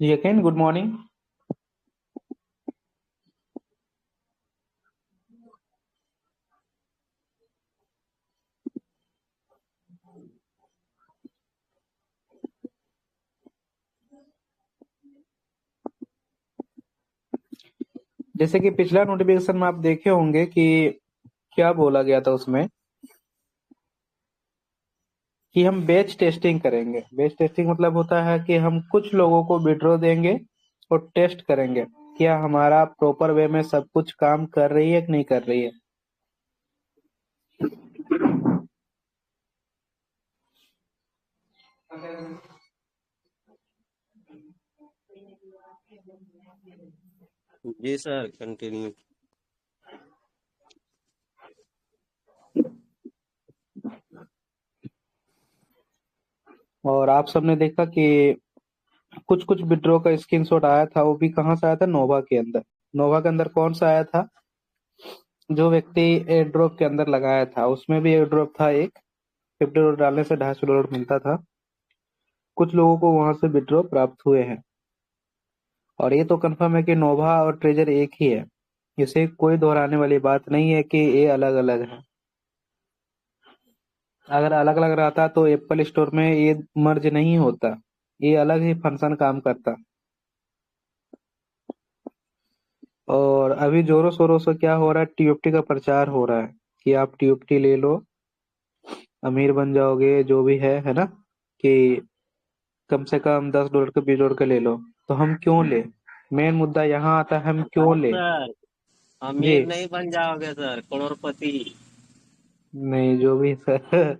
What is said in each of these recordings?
जी again good morning. जैसे कि पिछला नोटिफिकेशन में आप देखे होंगे कि क्या बोला गया था उसमें कि हम बैच टेस्टिंग करेंगे। बैच टेस्टिंग मतलब होता है कि हम कुछ लोगों को विड्रॉ देंगे और टेस्ट करेंगे क्या हमारा प्रॉपर वे में सब कुछ काम कर रही है कि नहीं कर रही है। जी सर, कंटिन्यू। और आप सबने देखा कि कुछ कुछ विड्रॉ का स्क्रीनशॉट आया था, वो भी कहाँ से आया था? नोवा के अंदर। नोवा के अंदर कौन सा आया था? जो व्यक्ति एयर ड्रॉप के अंदर लगाया था उसमें भी एयर ड्रॉप था एक। $50 डालने से $250 मिलता था। कुछ लोगों को वहां से विड्रॉ प्राप्त हुए हैं। और ये तो कंफर्म है कि नोवा और ट्रेजर एक ही है। इसे कोई दोहराने वाली बात नहीं है कि ये अलग अलग है। अगर अलग अलग रहता तो एप्पल स्टोर में ये मर्ज नहीं होता, ये अलग ही फंक्शन काम करता। और अभी जोरों शोरों से क्या हो रहा है, टीएफटी का प्रचार हो रहा है कि आप टीएफटी ले लो, अमीर बन जाओगे, जो भी है ना, कि कम से कम $10 का $20 का ले लो। तो हम क्यों ले? मेन मुद्दा यहाँ आता है, हम क्यों अब ले? सर, जी अमीर नहीं बन जाओगे सर, करोड़पति। नहीं, जो भी सर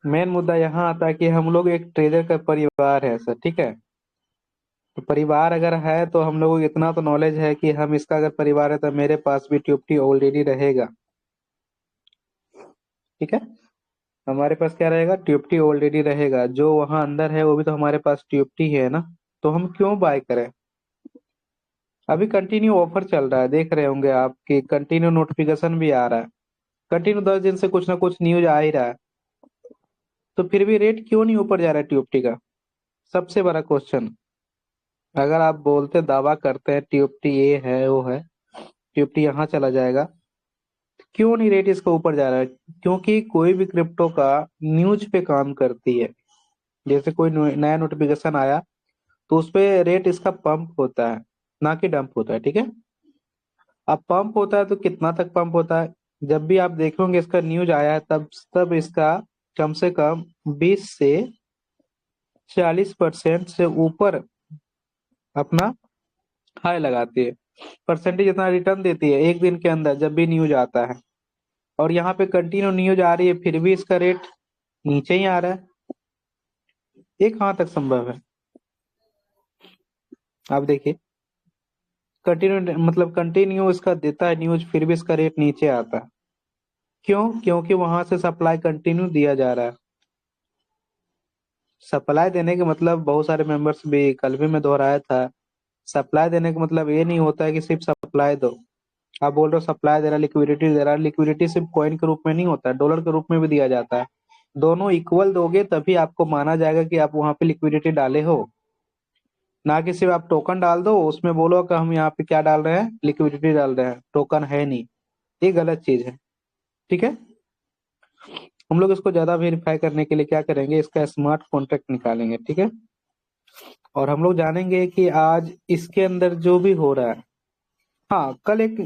मेन मुद्दा यहाँ आता है कि हम लोग एक ट्रेजर का परिवार है सर, ठीक है। तो परिवार अगर है तो हम लोगों को इतना तो नॉलेज है कि हम इसका अगर परिवार है तो मेरे पास भी ट्यूबटी ऑलरेडी रहेगा, ठीक है। हमारे पास क्या रहेगा? ट्यूबटी ऑलरेडी रहेगा। जो वहां अंदर है वो भी तो हमारे पास ट्यूबटी है ना। तो हम क्यों बाय करें? अभी कंटिन्यू ऑफर चल रहा है, देख रहे होंगे आप कि कंटिन्यू नोटिफिकेशन भी आ रहा है। कंटिन्यू 10 दिन से कुछ ना कुछ न्यूज आ ही रहा है। तो फिर भी रेट क्यों नहीं ऊपर जा रहा है ट्यूबटी का? सबसे बड़ा क्वेश्चन। अगर आप बोलते दावा करते हैं ट्यूबटी ये है वो है, ट्यूबटी यहाँ चला जाएगा, क्यों नहीं रेट इसका ऊपर जा रहा है? क्योंकि कोई भी क्रिप्टो का न्यूज पे काम करती है। जैसे कोई नया नोटिफिकेशन आया तो उस पे रेट इसका पंप होता है, ना कि डंप होता है, ठीक है। अब पंप होता है तो कितना तक पंप होता है? जब भी आप देखोगे इसका न्यूज आया है तब तब इसका कम से कम 20 से 40% से ऊपर अपना हाई लगाती है। परसेंटेज इतना रिटर्न देती है एक दिन के अंदर जब भी न्यूज आता है। और यहाँ पे कंटिन्यू न्यूज आ रही है फिर भी इसका रेट नीचे ही आ रहा है। ये कहाँ तक संभव है? आप देखिए, कंटिन्यू मतलब कंटिन्यू इसका देता है न्यूज फिर भी इसका रेट नीचे आता है। क्यों? क्योंकि वहां से सप्लाई कंटिन्यू दिया जा रहा है। सप्लाई देने के मतलब बहुत सारे मेंबर्स भी कल भी मैं दोहराया था, सप्लाई देने का मतलब ये नहीं होता है कि सिर्फ सप्लाई दो। आप बोल रहे हो सप्लाई दे रहा, लिक्विडिटी दे रहा, लिक्विडिटी सिर्फ कॉइन के रूप में नहीं होता है, डॉलर के रूप में भी दिया जाता है। दोनों इक्वल दोगे तभी आपको माना जाएगा कि आप वहां पे लिक्विडिटी डाले हो। ना कि सिर्फ आप टोकन डाल दो उसमें बोलो कि हम यहाँ पे क्या डाल रहे हैं, लिक्विडिटी डाल रहे हैं, टोकन है नहीं। ये गलत चीज है, ठीक है। हम लोग इसको ज्यादा वेरीफाई करने के लिए क्या करेंगे, इसका स्मार्ट कॉन्ट्रैक्ट निकालेंगे, ठीक है। और हम लोग जानेंगे कि आज इसके अंदर जो भी हो रहा है। हाँ, कल एक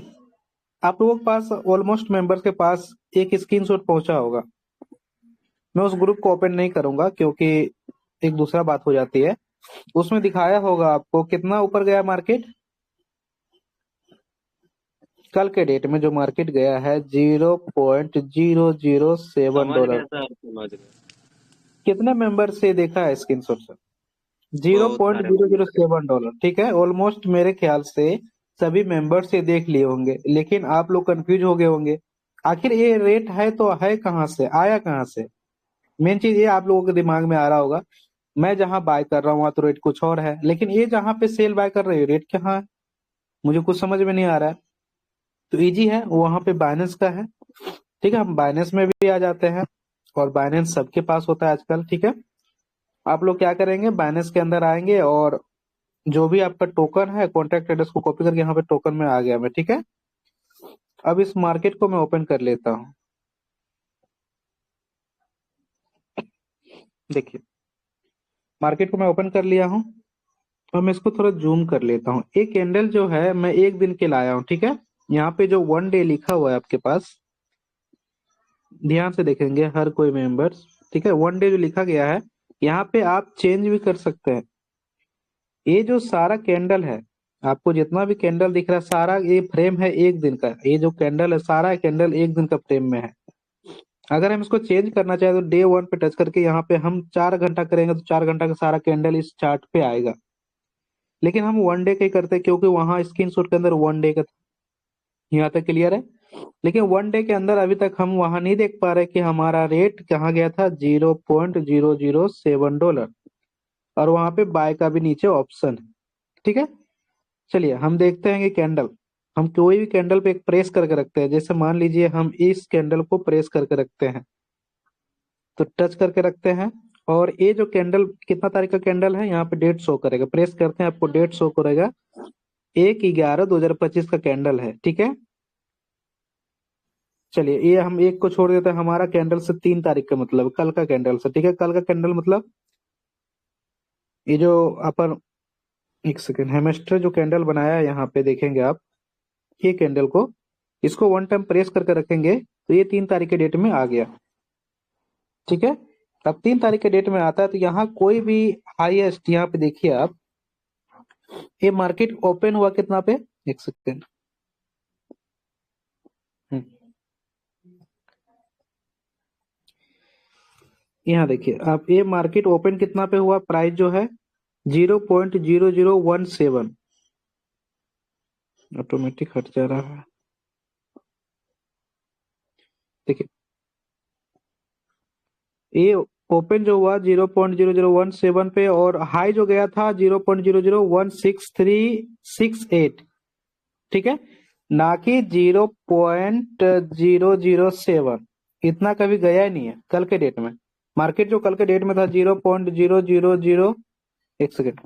आप लोगों के पास ऑलमोस्ट मेंबर्स के पास एक स्क्रीनशॉट पहुंचा होगा। मैं उस ग्रुप को ओपन नहीं करूंगा क्योंकि एक दूसरा बात हो जाती है। उसमें दिखाया होगा आपको कितना ऊपर गया मार्केट। कल के डेट में जो मार्केट गया है समझ $0.007। गए सर, समझ गए। कितने मेंबर से देखा है स्क्रीनशॉट से? जीरो बहुत पॉइंट सारे जीरो जीरो मेंबर है। सेवन डॉलर ठीक है। ऑलमोस्ट मेरे ख्याल से सभी मेंबर से देख लिए होंगे, लेकिन आप लोग कंफ्यूज हो गए होंगे आखिर ये रेट है तो है कहाँ से, आया कहाँ से। मेन चीज ये आप लोगों के दिमाग में आ रहा होगा, मैं जहां बाय कर रहा हूँ वहां तो रेट कुछ और है, लेकिन ये जहां पे सेल बाय कर रहे हो रेट कहाँ है? मुझे कुछ समझ में नहीं आ रहा है। तो इजी है, वहां पे बाइनेंस का है, ठीक है। हम बाइनेंस में भी आ जाते हैं और बाइनेंस सबके पास होता है आजकल, ठीक है। आप लोग क्या करेंगे, बाइनेंस के अंदर आएंगे और जो भी आपका टोकन है कॉन्ट्रैक्ट एड्रेस को कॉपी करके यहाँ पे टोकन में आ गया मैं, ठीक है। अब इस मार्केट को मैं ओपन कर लेता हूँ। देखिए मार्केट को मैं ओपन कर लिया हूँ और मैं इसको थोड़ा जूम कर लेता हूँ। एक कैंडल जो है मैं एक दिन के लाया हूँ, ठीक है। यहाँ पे जो 1 डे लिखा हुआ है आपके पास, ध्यान से देखेंगे हर कोई मेंबर्स, ठीक है। 1 डे जो लिखा गया है यहाँ पे आप चेंज भी कर सकते हैं। ये जो सारा कैंडल है, आपको जितना भी कैंडल दिख रहा है सारा ये फ्रेम है एक दिन का। ये जो कैंडल है सारा कैंडल एक दिन का फ्रेम में है। अगर हम इसको चेंज करना चाहे तो डे 1 पे टच करके यहाँ पे हम 4 घंटा करेंगे तो 4 घंटा का सारा कैंडल इस चार्ट पे आएगा। लेकिन हम 1 डे का ही करते हैं क्योंकि वहां स्क्रीनशॉट के अंदर 1 डे का था। यहाँ तक क्लियर है। लेकिन 1 डे के अंदर अभी तक हम वहां नहीं देख पा रहे कि हमारा रेट कहाँ गया था, $0.007। और वहां पे बाय का भी नीचे ऑप्शन है, ठीक है। चलिए हम देखते हैं कि कैंडल, हम कोई भी कैंडल पे एक प्रेस करके रखते हैं। जैसे मान लीजिए हम इस कैंडल को प्रेस करके रखते हैं, तो टच करके रखते हैं। और ये जो कैंडल कितना तारीख का कैंडल है, यहाँ पे डेट शो करेगा, प्रेस करते हैं आपको डेट शो करेगा। 1/11/2025 का कैंडल है, ठीक है। चलिए ये हम एक को छोड़ देते हैं, हमारा कैंडल से 3 तारीख का मतलब कल का कैंडल से, ठीक है। कल का कैंडल मतलब ये जो अपन, एक सेकेंड, हेमेस्टर जो कैंडल बनाया है यहाँ पे देखेंगे आप, ये कैंडल को इसको 1 टाइम प्रेस करके रखेंगे तो ये 3 तारीख के डेट में आ गया, ठीक है। अब 3 तारीख के डेट में आता है तो यहाँ कोई भी हाईएस्ट, यहाँ पे देखिए आप, ये मार्केट ओपन हुआ कितना पे, एक सेकेंड। यहाँ देखिए आप, ये मार्केट ओपन कितना पे हुआ, प्राइस जो है 0.0017। ऑटोमेटिक हट जा रहा है, देखिए ये ओपन जो हुआ 0.0017 पे और हाई जो गया था 0.001638, ठीक है। ना कि 0.007, इतना कभी गया ही नहीं है कल के डेट में। मार्केट जो कल के डेट में था 0.000, एक सेकेंड,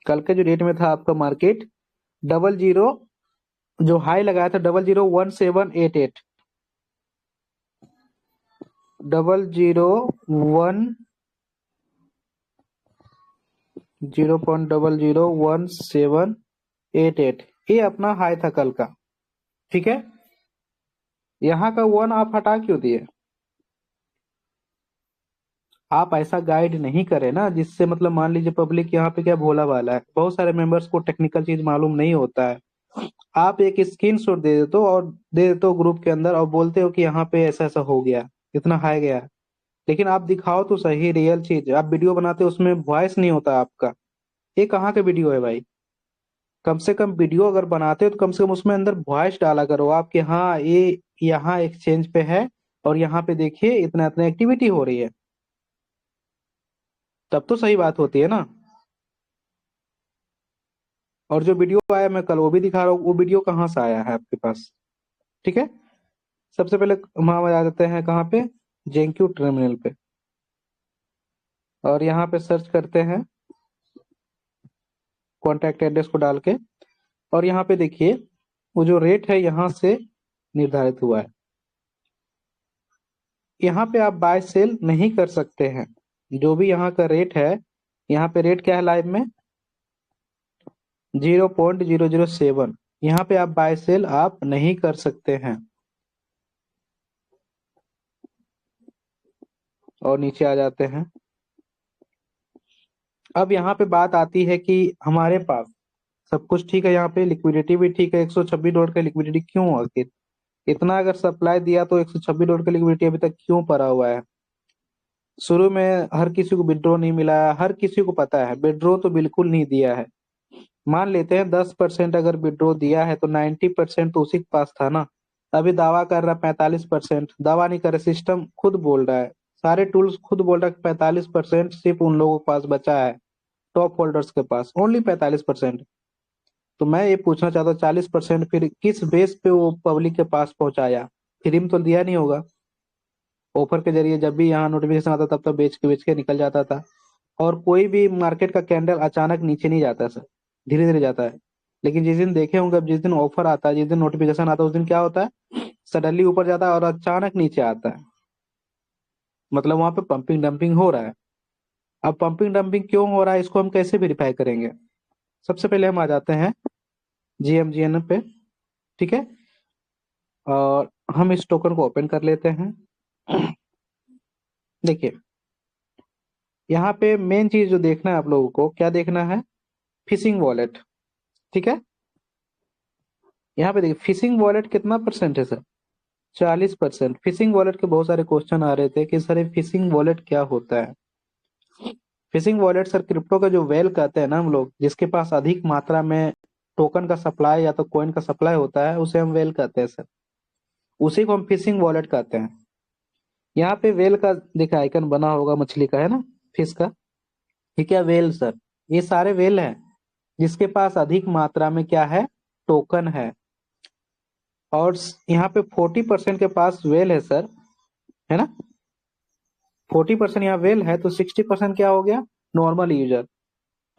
कल के जो डेट में था आपका मार्केट 00, जो हाई लगाया था 001788, 001, 0.001788, ये अपना हाई था कल का, ठीक है। यहाँ का 1 आप हटा क्यों दिए, आप ऐसा गाइड नहीं करे ना जिससे मतलब मान लीजिए पब्लिक यहाँ पे क्या भोला भाला है, बहुत सारे मेंबर्स को टेक्निकल चीज मालूम नहीं होता है। आप एक स्क्रीन शॉट दे देते हो और दे देते हो ग्रुप के अंदर और बोलते हो कि यहाँ पे ऐसा ऐसा हो गया, इतना हाई गया। लेकिन आप दिखाओ तो सही रियल चीज, आप वीडियो बनाते हो उसमें वॉइस नहीं होता आपका। ये कहाँ का वीडियो है भाई, कम से कम वीडियो अगर बनाते हो तो कम से कम उसमें अंदर वॉइस डाला करो आप कि हाँ ये यहाँ एक्सचेंज पे है और यहाँ पे देखिए इतना इतना एक्टिविटी हो रही है, तब तो सही बात होती है ना। और जो वीडियो आया मैं कल वो भी दिखा रहा हूँ, वो वीडियो कहाँ से आया है आपके पास, ठीक है। सबसे पहले हम आ जाते हैं कहाँ पे, जेएनक्यू टर्मिनल पे, और यहाँ पे सर्च करते हैं कॉन्टैक्ट एड्रेस को डाल के। और यहाँ पे देखिए वो जो रेट है यहाँ से निर्धारित हुआ है, यहाँ पे आप बाय सेल नहीं कर सकते हैं। जो भी यहाँ का रेट है, यहाँ पे रेट क्या है लाइव में 0.007, यहाँ पे आप बाय सेल आप नहीं कर सकते हैं। और नीचे आ जाते हैं। अब यहाँ पे बात आती है कि हमारे पास सब कुछ ठीक है, यहाँ पे लिक्विडिटी भी ठीक है, $126 का लिक्विडिटी क्यों आखिर, इतना अगर सप्लाई दिया तो $126 का लिक्विडिटी अभी तक क्यों पड़ा हुआ है। शुरू में हर किसी को विड्रॉ नहीं मिला है, हर किसी को पता है विड्रॉ तो बिल्कुल नहीं दिया है। मान लेते हैं 10% अगर विड्रॉ दिया है तो 90% तो उसी के पास था ना। अभी दावा कर रहा है 45%, दावा नहीं कर रहा, सिस्टम खुद बोल रहा है, सारे टूल्स खुद बोल रहा है 45% सिर्फ उन लोगों के पास बचा है, टॉप होल्डर्स के पास ओनली 45%। तो मैं ये पूछना चाहता हूँ 40% फिर किस बेस पे वो पब्लिक के पास पहुंचाया, फ्री में तो दिया नहीं होगा। ऑफर के जरिए जब भी यहाँ नोटिफिकेशन आता तब तक बेच के निकल जाता था। और कोई भी मार्केट का कैंडल अचानक नीचे नहीं जाता सर, धीरे धीरे जाता है। लेकिन जिस दिन देखे होंगे, जिस दिन ऑफर आता है, जिस दिन नोटिफिकेशन आता है, उस दिन क्या होता है, सडनली ऊपर जाता है और अचानक नीचे आता है। मतलब वहां पे पंपिंग डंपिंग हो रहा है। अब पंपिंग डंपिंग क्यों हो रहा है, इसको हम कैसे वेरीफाई करेंगे? सबसे पहले हम आ जाते हैं GMGN पे, ठीक है। और हम इस टोकन को ओपन कर लेते हैं। देखिए, यहाँ पे मेन चीज जो देखना है आप लोगों को, क्या देखना है, फिशिंग वॉलेट, ठीक है। यहाँ पे देखिए फिशिंग वॉलेट कितना परसेंट है सर, 40%। फिशिंग वॉलेट के बहुत सारे क्वेश्चन आ रहे थे कि सर ये फिशिंग वॉलेट क्या होता है। फिशिंग वॉलेट सर क्रिप्टो का जो वेल कहते हैं ना हम लोग, जिसके पास अधिक मात्रा में टोकन का सप्लाई या तो कॉइन का सप्लाई होता है, उसे हम वेल कहते हैं सर। उसी को हम फिशिंग वॉलेट कहते हैं। यहाँ पे वेल का देखा आइकन बना होगा मछली का, है ना, फिश का। ये क्या वेल सर, ये सारे वेल हैं जिसके पास अधिक मात्रा में क्या है, टोकन है। और यहाँ पे 40% के पास वेल है सर, है ना। 40% यहाँ वेल है, तो 60% क्या हो गया, नॉर्मल यूजर।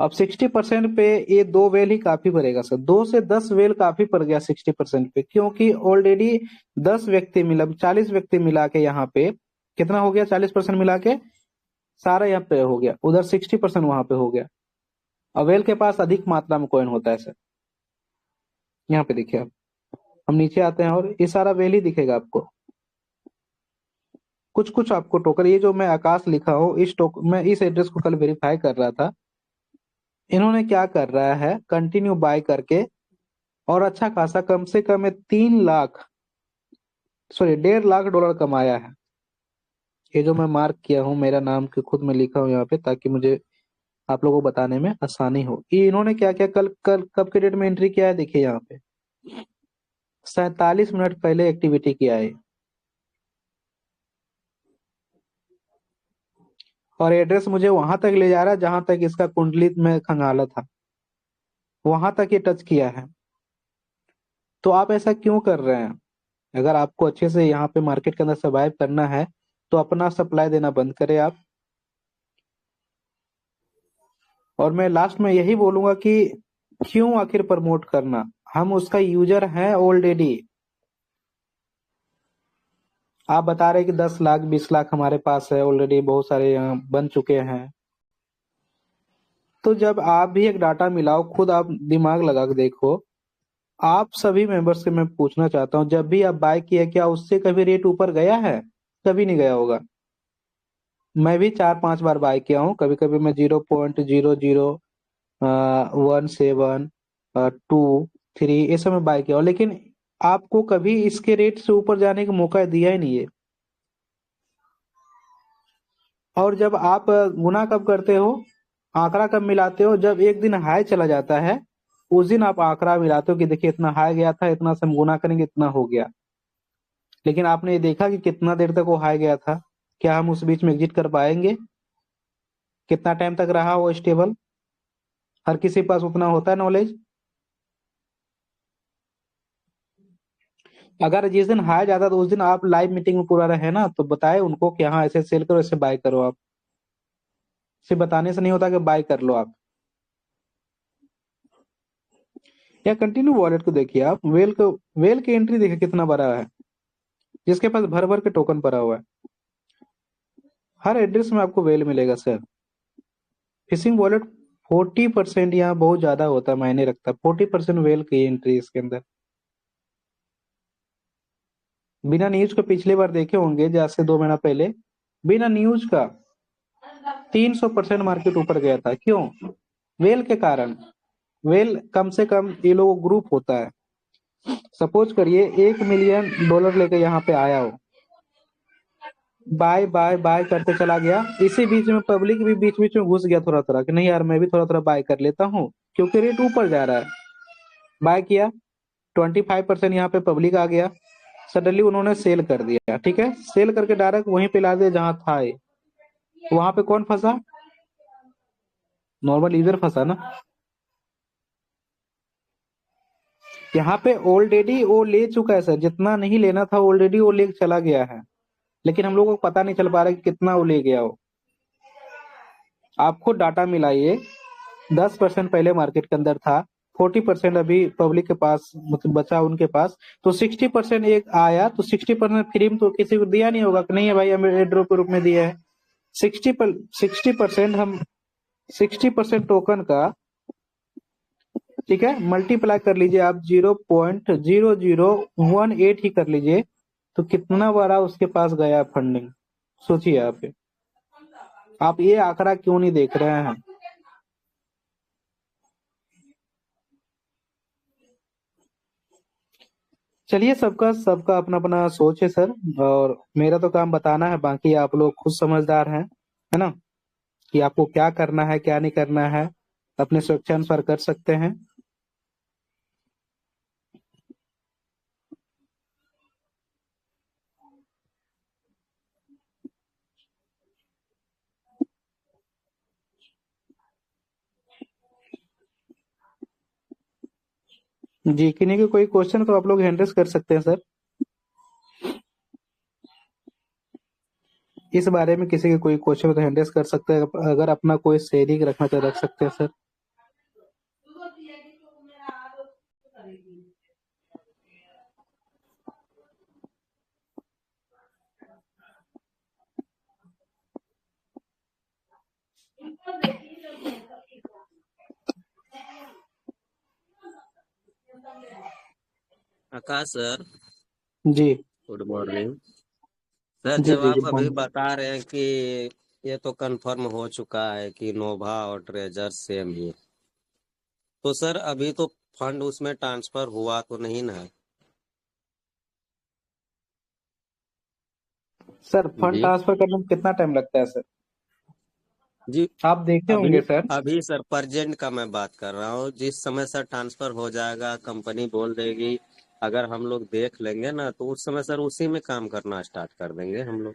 अब 60% पे ये दो वेल ही काफी पड़ेगा सर, 2 से 10 वेल काफी पड़ गया 60% पे, क्योंकि ऑलरेडी 10 व्यक्ति मिला, 40 व्यक्ति मिला के यहाँ पे कितना हो गया, 40% मिला के सारा यहाँ पे हो गया, उधर 60% वहां पे हो गया। अब वेल के पास अधिक मात्रा में कॉइन होता है सर। यहाँ पे देखिए आप, हम नीचे आते हैं और ये सारा वेल ही दिखेगा आपको। कुछ कुछ आपको टोकन, ये जो मैं आकाश लिखा हूँ, मैं इस एड्रेस को कल वेरीफाई कर रहा था। इन्होंने क्या कर रहा है, कंटिन्यू बाय करके और अच्छा खासा कम से कम 3 लाख, सॉरी $1.5 लाख कमाया है। ये जो मैं मार्क किया हूँ, मेरा नाम के खुद में लिखा हूँ यहाँ पे, ताकि मुझे आप लोगों को बताने में आसानी हो कि इन्होंने क्या क्या कल कल कब के डेट में एंट्री किया है। देखिए यहाँ पे 47 मिनट पहले एक्टिविटी किया है। और एड्रेस मुझे वहां तक ले जा रहा है जहां तक इसका कुंडली में खंगाला था, वहां तक ये टच किया है। तो आप ऐसा क्यों कर रहे हैं? अगर आपको अच्छे से यहाँ पे मार्केट के अंदर सर्वाइव करना है, तो अपना सप्लाई देना बंद करें आप। और मैं लास्ट में यही बोलूंगा कि क्यों आखिर प्रमोट करना, हम उसका यूजर हैं ऑलरेडी। आप बता रहे कि 10 लाख 20 लाख हमारे पास है ऑलरेडी, बहुत सारे यहाँ बन चुके हैं। तो जब आप भी एक डाटा मिलाओ, खुद आप दिमाग लगा के देखो। आप सभी मेंबर्स से मैं पूछना चाहता हूँ, जब भी आप बाय किए, क्या उससे कभी रेट ऊपर गया है? कभी नहीं गया होगा। मैं भी 4-5 बार बाय किया हूँ, कभी कभी मैं 0.0017 2 3 ये सब में बाय किया हूँ, लेकिन आपको कभी इसके रेट से ऊपर जाने का मौका दिया ही नहीं है। और जब आप गुना कब करते हो, आंकड़ा कब मिलाते हो, जब एक दिन हाई चला जाता है, उस दिन आप आंकड़ा मिलाते हो कि देखिए इतना हाई गया था, इतना से हम गुना करेंगे इतना हो गया। लेकिन आपने ये देखा कि कितना देर तक वो हाई गया था? क्या हम उस बीच में एग्जिट कर पाएंगे? कितना टाइम तक रहा वो स्टेबल? हर किसी के पास उतना होता है नॉलेज? अगर जिस दिन हाई जाता तो उस दिन आप लाइव मीटिंग में पूरा रहे ना, तो बताए उनको कि हाँ ऐसे सेल करो, ऐसे बाय करो। आप सिर्फ बताने से नहीं होता कि बाय कर लो आप। या कंटिन्यू वॉलेट को देखिए आप, वेल की एंट्री देखिए कितना बड़ा है, जिसके पास भर भर के टोकन पड़ा हुआ है। हर एड्रेस में आपको वेल मिलेगा सर। फिशिंग वॉलेट 40% यहाँ बहुत ज्यादा होता है, मायने रखता है 40% वेल की एंट्री इसके अंदर। बिना न्यूज के पिछली बार देखे होंगे, जैसे 2 महीना पहले बिना न्यूज का 300% मार्केट ऊपर गया था। क्यों? वेल के कारण। वेल कम से कम ये लोग ग्रुप होता है। सपोज करिए $1 मिलियन लेके यहाँ पे आया हो, बाय बाय बाय करते चला गया, इसी बीच में पब्लिक भी बीच बीच में घुस गया थोड़ा थोड़ा कि नहीं यार मैं भी थोड़ा थोड़ा बाय कर लेता हूँ, क्योंकि रेट ऊपर जा रहा है। बाय किया, 25% यहाँ पे पब्लिक आ गया, सडनली उन्होंने सेल कर दिया। ठीक है, सेल करके डायरेक्ट वहीं पे ला दिया जहां था ये। वहां पे कौन फंसा? नॉर्मल यूजर फंसा ना। यहाँ पे ऑलरेडी वो ले चुका है सर, जितना नहीं लेना था ऑलरेडी वो ले चला गया है। लेकिन हम लोगों को पता नहीं चल पा रहा कि कितना वो ले गया हो। आप खुद डाटा मिलाइए, 10% पहले मार्केट के अंदर था, 40% अभी पब्लिक के पास मतलब बचा उनके पास, तो 60% एक आया, तो 60% फ्री में तो किसी को दिया नहीं होगा कि नहीं है भाई हमें एयर ड्रॉप के रूप में दिया है। 60% हम 60% टोकन का, ठीक है, मल्टीप्लाई कर लीजिए आप 0.0018 ही कर लीजिए, तो कितना बड़ा उसके पास गया फंडिंग, सोचिए आप ये आंकड़ा क्यों नहीं देख रहे हैं। चलिए, सबका सबका अपना अपना सोच है सर, और मेरा तो काम बताना है, बाकी आप लोग खुद समझदार हैं, है ना, कि आपको क्या करना है क्या नहीं करना है, अपने स्वेच्छानुसार कर सकते हैं। जी, किन्हीं के कोई क्वेश्चन तो आप लोग हैंडल्स कर सकते हैं सर, इस बारे में किसी के कोई क्वेश्चन तो हैंडल्स कर सकते हैं, अगर अपना कोई शेयरिंग रखना तो रख सकते हैं सर। आकाश सर, जी गुड मॉर्निंग सर। जी जब जी, आप गुड अभी मॉर्निंग। बता रहे हैं कि ये तो कंफर्म हो चुका है कि नोवा और ट्रेजर सेम ही, तो सर अभी तो फंड उसमें ट्रांसफर हुआ तो नहीं ना? सर फंड जी ट्रांसफर करने में कितना टाइम लगता है सर, जी। आप देखे अभी होंगे सर। अभी सर प्रेजेंट का मैं बात कर रहा हूँ, जिस समय सर ट्रांसफर हो जाएगा कंपनी बोल देगी, अगर हम लोग देख लेंगे ना तो उस समय सर उसी में काम करना स्टार्ट कर देंगे हम लोग।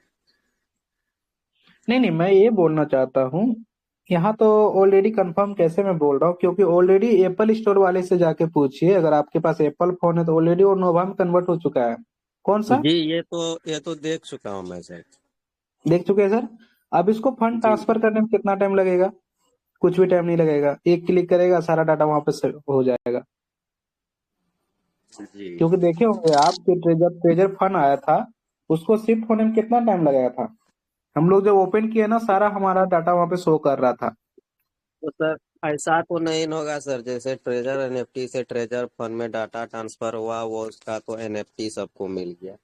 नहीं नहीं, मैं ये बोलना चाहता हूँ, यहाँ तो ऑलरेडी कंफर्म कैसे मैं बोल रहा हूँ, क्योंकि ऑलरेडी एप्पल स्टोर वाले से जाके पूछिए, अगर आपके पास एप्पल फोन है तो ऑलरेडी वो नोवा में कन्वर्ट हो चुका है। कौन सा? जी ये तो देख चुका हूँ मैं सर। देख चुके हैं सर। अब इसको फंड जी ट्रांसफर करने में कितना टाइम लगेगा? कुछ भी टाइम नहीं लगेगा, एक क्लिक करेगा सारा डाटा वहां पे हो जाएगा। जी क्योंकि देखे होंगे आप कि जब ट्रेजर फंड आया था, उसको शिफ्ट होने में कितना टाइम लगाया था। हम लोग जब ओपन किए ना, सारा हमारा डाटा वहां पे शो कर रहा था। तो सर ऐसा तो नहीं होगा सर, जैसे ट्रेजर एनएफटी से ट्रेजर फंड में डाटा ट्रांसफर हुआ वो उसका तो एनएफटी सबको मिल गया,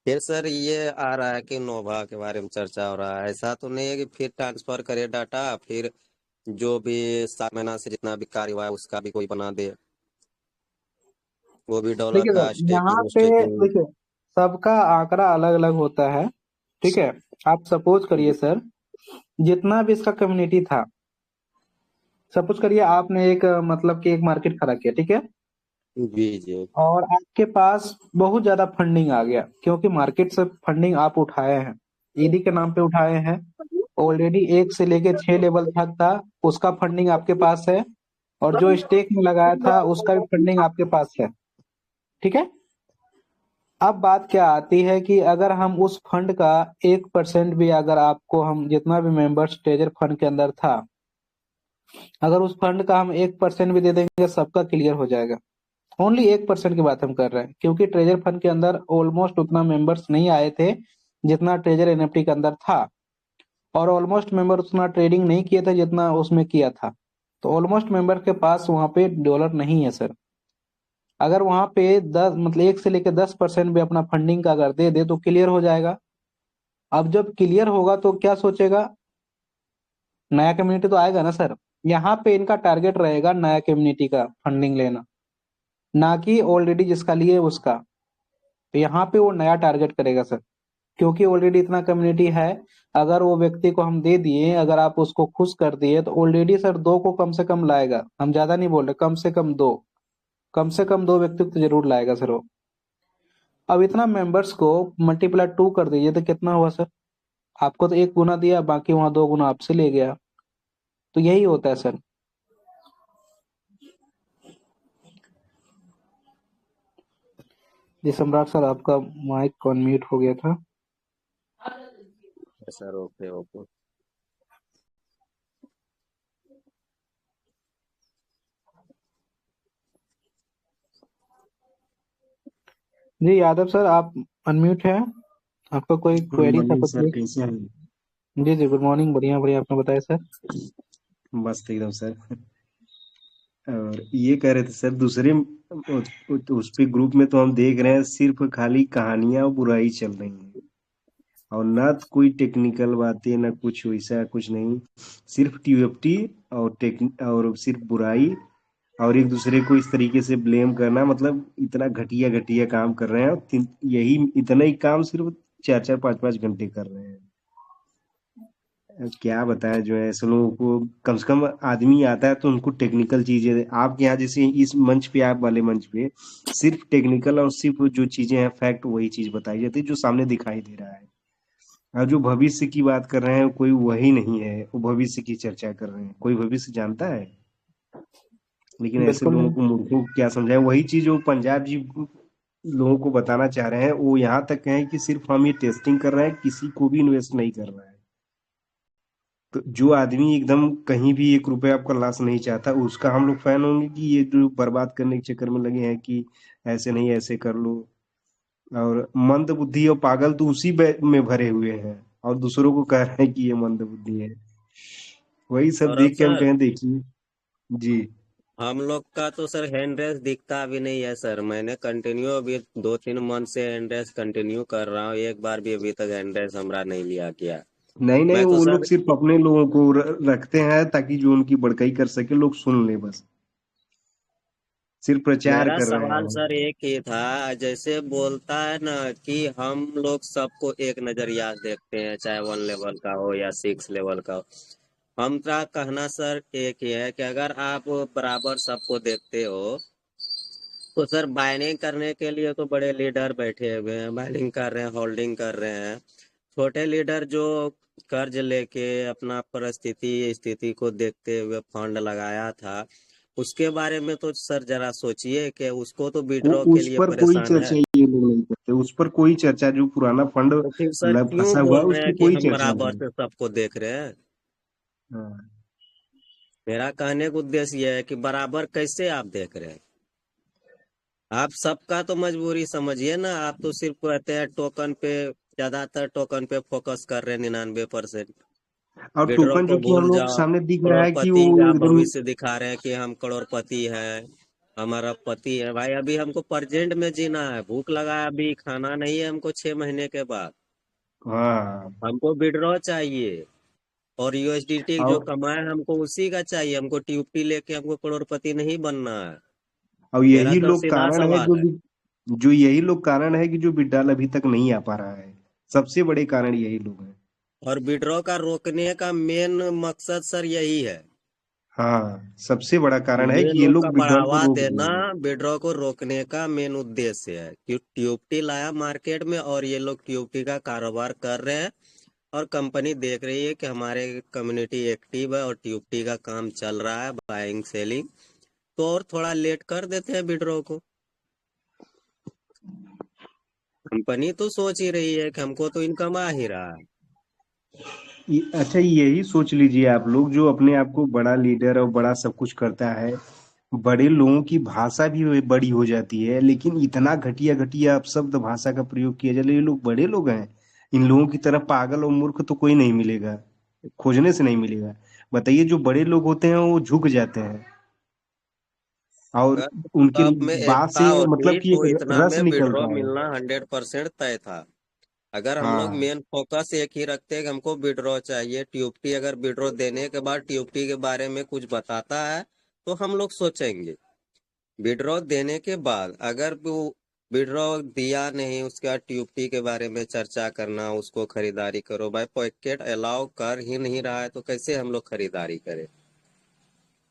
फिर सर ये आ रहा है कि नोवा के बारे में चर्चा हो रहा है, ऐसा तो नहीं है कि फिर ट्रांसफर करे डाटा, फिर जो भी 7 महीना से जितना भी कार्य हुआ है उसका भी कोई बना दे, वो भी डॉलर देखिए का सर, यहाँ स्टेकिंग पे स्टेकिंग। देखिए, सबका आंकड़ा अलग अलग होता है, ठीक है। आप सपोज करिए सर, जितना भी इसका कम्युनिटी था, सपोज करिए आपने एक मतलब कि एक मार्केट खड़ा किया, ठीक है, जी जी और आपके पास बहुत ज्यादा फंडिंग आ गया, क्योंकि मार्केट से फंडिंग आप उठाए हैं, ईडी के नाम पे उठाए हैं, ऑलरेडी 1 से लेके 6 लेवल तक था, उसका फंडिंग आपके पास है, और जो स्टेक में लगाया था उसका भी फंडिंग आपके पास है, ठीक है। अब बात क्या आती है कि अगर हम उस फंड का 1% भी, अगर आपको हम जितना भी मेंबर्स ट्रेजर फंड के अंदर था, अगर उस फंड का हम 1% भी दे देंगे, सबका क्लियर हो जाएगा। ओनली 1% की बात हम कर रहे हैं, क्योंकि ट्रेजर फंड के अंदर ऑलमोस्ट उतना मेंबर्स नहीं आए थे जितना ट्रेजर एनएफटी के अंदर था, और ऑलमोस्ट मेंबर उतना ट्रेडिंग नहीं किए थे जितना उसमें किया था। तो ऑलमोस्ट मेंबर के पास वहां पे डॉलर नहीं है सर। अगर वहां पे 10 मतलब 1 से लेकर 10% भी अपना फंडिंग का अगर दे दे तो क्लियर हो जाएगा। अब जब क्लियर होगा तो क्या सोचेगा, नया कम्युनिटी तो आएगा ना सर। यहाँ पे इनका टारगेट रहेगा नया कम्युनिटी का फंडिंग लेना, ना कि ऑलरेडी जिसका लिए उसका। तो यहाँ पे वो नया टारगेट करेगा सर, क्योंकि ऑलरेडी इतना कम्युनिटी है। अगर वो व्यक्ति को हम दे दिए, अगर आप उसको खुश कर दिए, तो ऑलरेडी सर 2 को कम से कम लाएगा, हम ज्यादा नहीं बोल रहे, कम से कम 2, कम से कम 2 व्यक्ति को तो जरूर लाएगा सर वो। अब इतना मेंबर्स को मल्टीप्लाई 2 कर दीजिए तो कितना हुआ सर। आपको तो 1 गुना दिया, बाकी वहां 2 गुना आपसे ले गया। तो यही होता है सर। जी सम्राट सर, आपका माइक अनम्यूट हो गया था। Sir, okay okay. जी यादव सर, आप अनम्यूट है। आपका कोई गुड क्वेरी था मॉर्निंग सर, पूछिए। कैसे हैं? जी जी, गुड मॉर्निंग। बढ़िया बढ़िया, आपने बताया सर। मस्त एकदम सर। और ये कह रहे थे सर, दूसरे उस पे ग्रुप में तो हम देख रहे हैं सिर्फ खाली कहानियां और बुराई चल रही हैं, और ना तो कोई टेक्निकल बातें, ना कुछ वैसा, कुछ नहीं। सिर्फ टीएफटी और और सिर्फ बुराई, और एक दूसरे को इस तरीके से ब्लेम करना। मतलब इतना घटिया घटिया काम कर रहे हैं, और यही इतना ही काम सिर्फ 4-4 5-5 घंटे कर रहे हैं। क्या बताएं, जो है ऐसे लोगों को कम से कम आदमी आता है तो उनको टेक्निकल चीजें, आपके यहाँ जैसे इस मंच पे, आप वाले मंच पे सिर्फ टेक्निकल और सिर्फ जो चीजें हैं फैक्ट, वही चीज बताई जाती है जो सामने दिखाई दे रहा है। और जो भविष्य की बात कर रहे हैं कोई वही नहीं है, वो भविष्य की चर्चा कर रहे हैं। कोई भविष्य जानता है? लेकिन ऐसे बिल्कुल लोगों नहीं। को, मूर्खों को क्या समझाएं? वही चीज वो पंजाब जी लोगों को बताना चाह रहे हैं। वो यहाँ तक कहें कि सिर्फ हम ये टेस्टिंग कर रहे हैं, किसी को भी इन्वेस्ट नहीं कर रहा है। तो जो आदमी एकदम कहीं भी 1 रुपया आपका लॉस नहीं चाहता, उसका हम लोग फैन होंगे कि ये जो बर्बाद करने के चक्कर में लगे हैं कि ऐसे नहीं ऐसे कर लो। और मंद बुद्धि और पागल तो उसी में भरे हुए हैं, और दूसरों को कह रहे हैं कि ये मंद बुद्धि है। वही सब और अब देख के हम सर, कहें, देखिए जी। हम लोग का तो सर हैंड रेस दिखता भी नहीं है सर। मैंने कंटिन्यू अभी 2-3 मंथ से हैंड रेस कंटिन्यू कर रहा हूँ, एक बार भी अभी तक हैंड रेस हमारा नहीं लिया गया। नहीं नहीं, मैं तो वो लोग सर, सिर्फ अपने लोगों को रखते हैं ताकि जो उनकी बड़काई कर सके, लोग सुन ले बस। सिर्फ प्रचार मेरा कर रहे सवाल हैं। सर एक ही था। जैसे बोलता है ना कि हम लोग सबको एक नजरिया से देखते हैं, चाहे 1 लेवल का हो या 6 लेवल का हो। हमारा कहना सर एक ही है कि अगर आप बराबर सबको देखते हो तो सर बाइनिंग करने के लिए तो बड़े लीडर बैठे हुए हैं, बाइनिंग कर रहे हैं, होल्डिंग कर रहे हैं। छोटे लीडर जो कर्ज लेके अपना परिस्थिति स्थिति को देखते हुए फंड लगाया था, उसके बारे में तो सर जरा सोचिए कि उसको तो वो विड्रॉ के उस लिए पर कोई परेशान है। चर्चा ये लोग नहीं करते, उस पर कोई चर्चा, जो पुराना फंड तो फिर सर क्यों फंसा हुआ है बोल उस रहे पर हैं कि कोई हम चर्चा बराबर नहीं। से सबको देख रहे हैं? हाँ। मेरा कहने का उद्देश्य यह है कि बराबर कैसे आप देख रहे हैं? आप सबका तो मजबूरी समझिए ना। आप तो सिर्फ कहते हैं टोकन पे, ज्यादातर टोकन पे फोकस कर रहे हैं, 99%। और विड्रॉ टोकन को जो कि हम भूल लोग जाओ। सामने दिख रहा है कि करोड़पति वो का एकदम। भविष्य दिखा रहे हैं कि हम करोड़पति हैं, हमारा पति है। भाई अभी हमको प्रेजेंट में जीना है, भूख लगा है, अभी खाना नहीं है हमको 6 महीने के बाद। हाँ। हमको विड्रॉ चाहिए, और यूएसडीटी जो और कमाए हमको उसी का चाहिए। हमको टीयूपी लेके हमको करोड़पति नहीं बनना है। मेरा यही तो लोग सीधा कारण है सवाल है। जो यही लोग कारण है कि जो विड्राल अभी तक नहीं आ पा रहा है। सबसे बड़े कारण यही लोग हैं। और विड्रॉ का रोकने का मेन मकसद सर यही है। हाँ, सबसे बड़ा कारण है ये कि ये लोग का लोग विड्रॉल को बढ़ावा रोक देना, देंगे। विड्रॉ को रोकने का मेन उद्देश्य है कि टीयूपी लाया मार्केट में और ये लोग टीयूपी का कारोबार कर रहे हैं। और कंपनी देख रही है कि हमारे कम्युनिटी एक्टिव है और टीयूपी का काम चल रहा है, बाइंग सेलिंग, तो और थोड़ा लेट कर देते हैं विड्रॉ को। कंपनी तो सोच ही रही है कि हमको तो इनकम आ ही रहा है। अच्छा, यही सोच लीजिए आप लोग, जो अपने आप को बड़ा लीडर और बड़ा सब कुछ करता है, बड़े लोगों की भाषा भी बड़ी हो जाती है, लेकिन इतना घटिया घटिया शब्द भाषा का प्रयोग किया जाए। ये लोग बड़े लोग हैं। इन लोगों की तरह पागल और मूर्ख तो कोई नहीं मिलेगा, खोजने से नहीं मिलेगा। बताइए, जो बड़े लोग होते हैं वो झुक जाते हैं, और अगर उनकी सब में बात एकता से मतलब होती कि तो एक इतना रस में विड्रॉ निकलता है। मिलना 100% तय था। अगर हम लोग हाँ। मेन फोकस एक ही रखते हैं कि हमको विड्रॉ चाहिए, टीयूपी अगर विड्रॉ देने के बाद टीयूपी के बारे में कुछ बताता है तो हम लोग सोचेंगे। विड्रॉ देने के बाद अगर वो विड्रॉ दिया नहीं, उसके बाद टीयूपी के बारे में चर्चा करना, उसको खरीदारी करो। भाई पैकेट अलाउ कर ही नहीं रहा है तो कैसे हम लोग खरीदारी करें?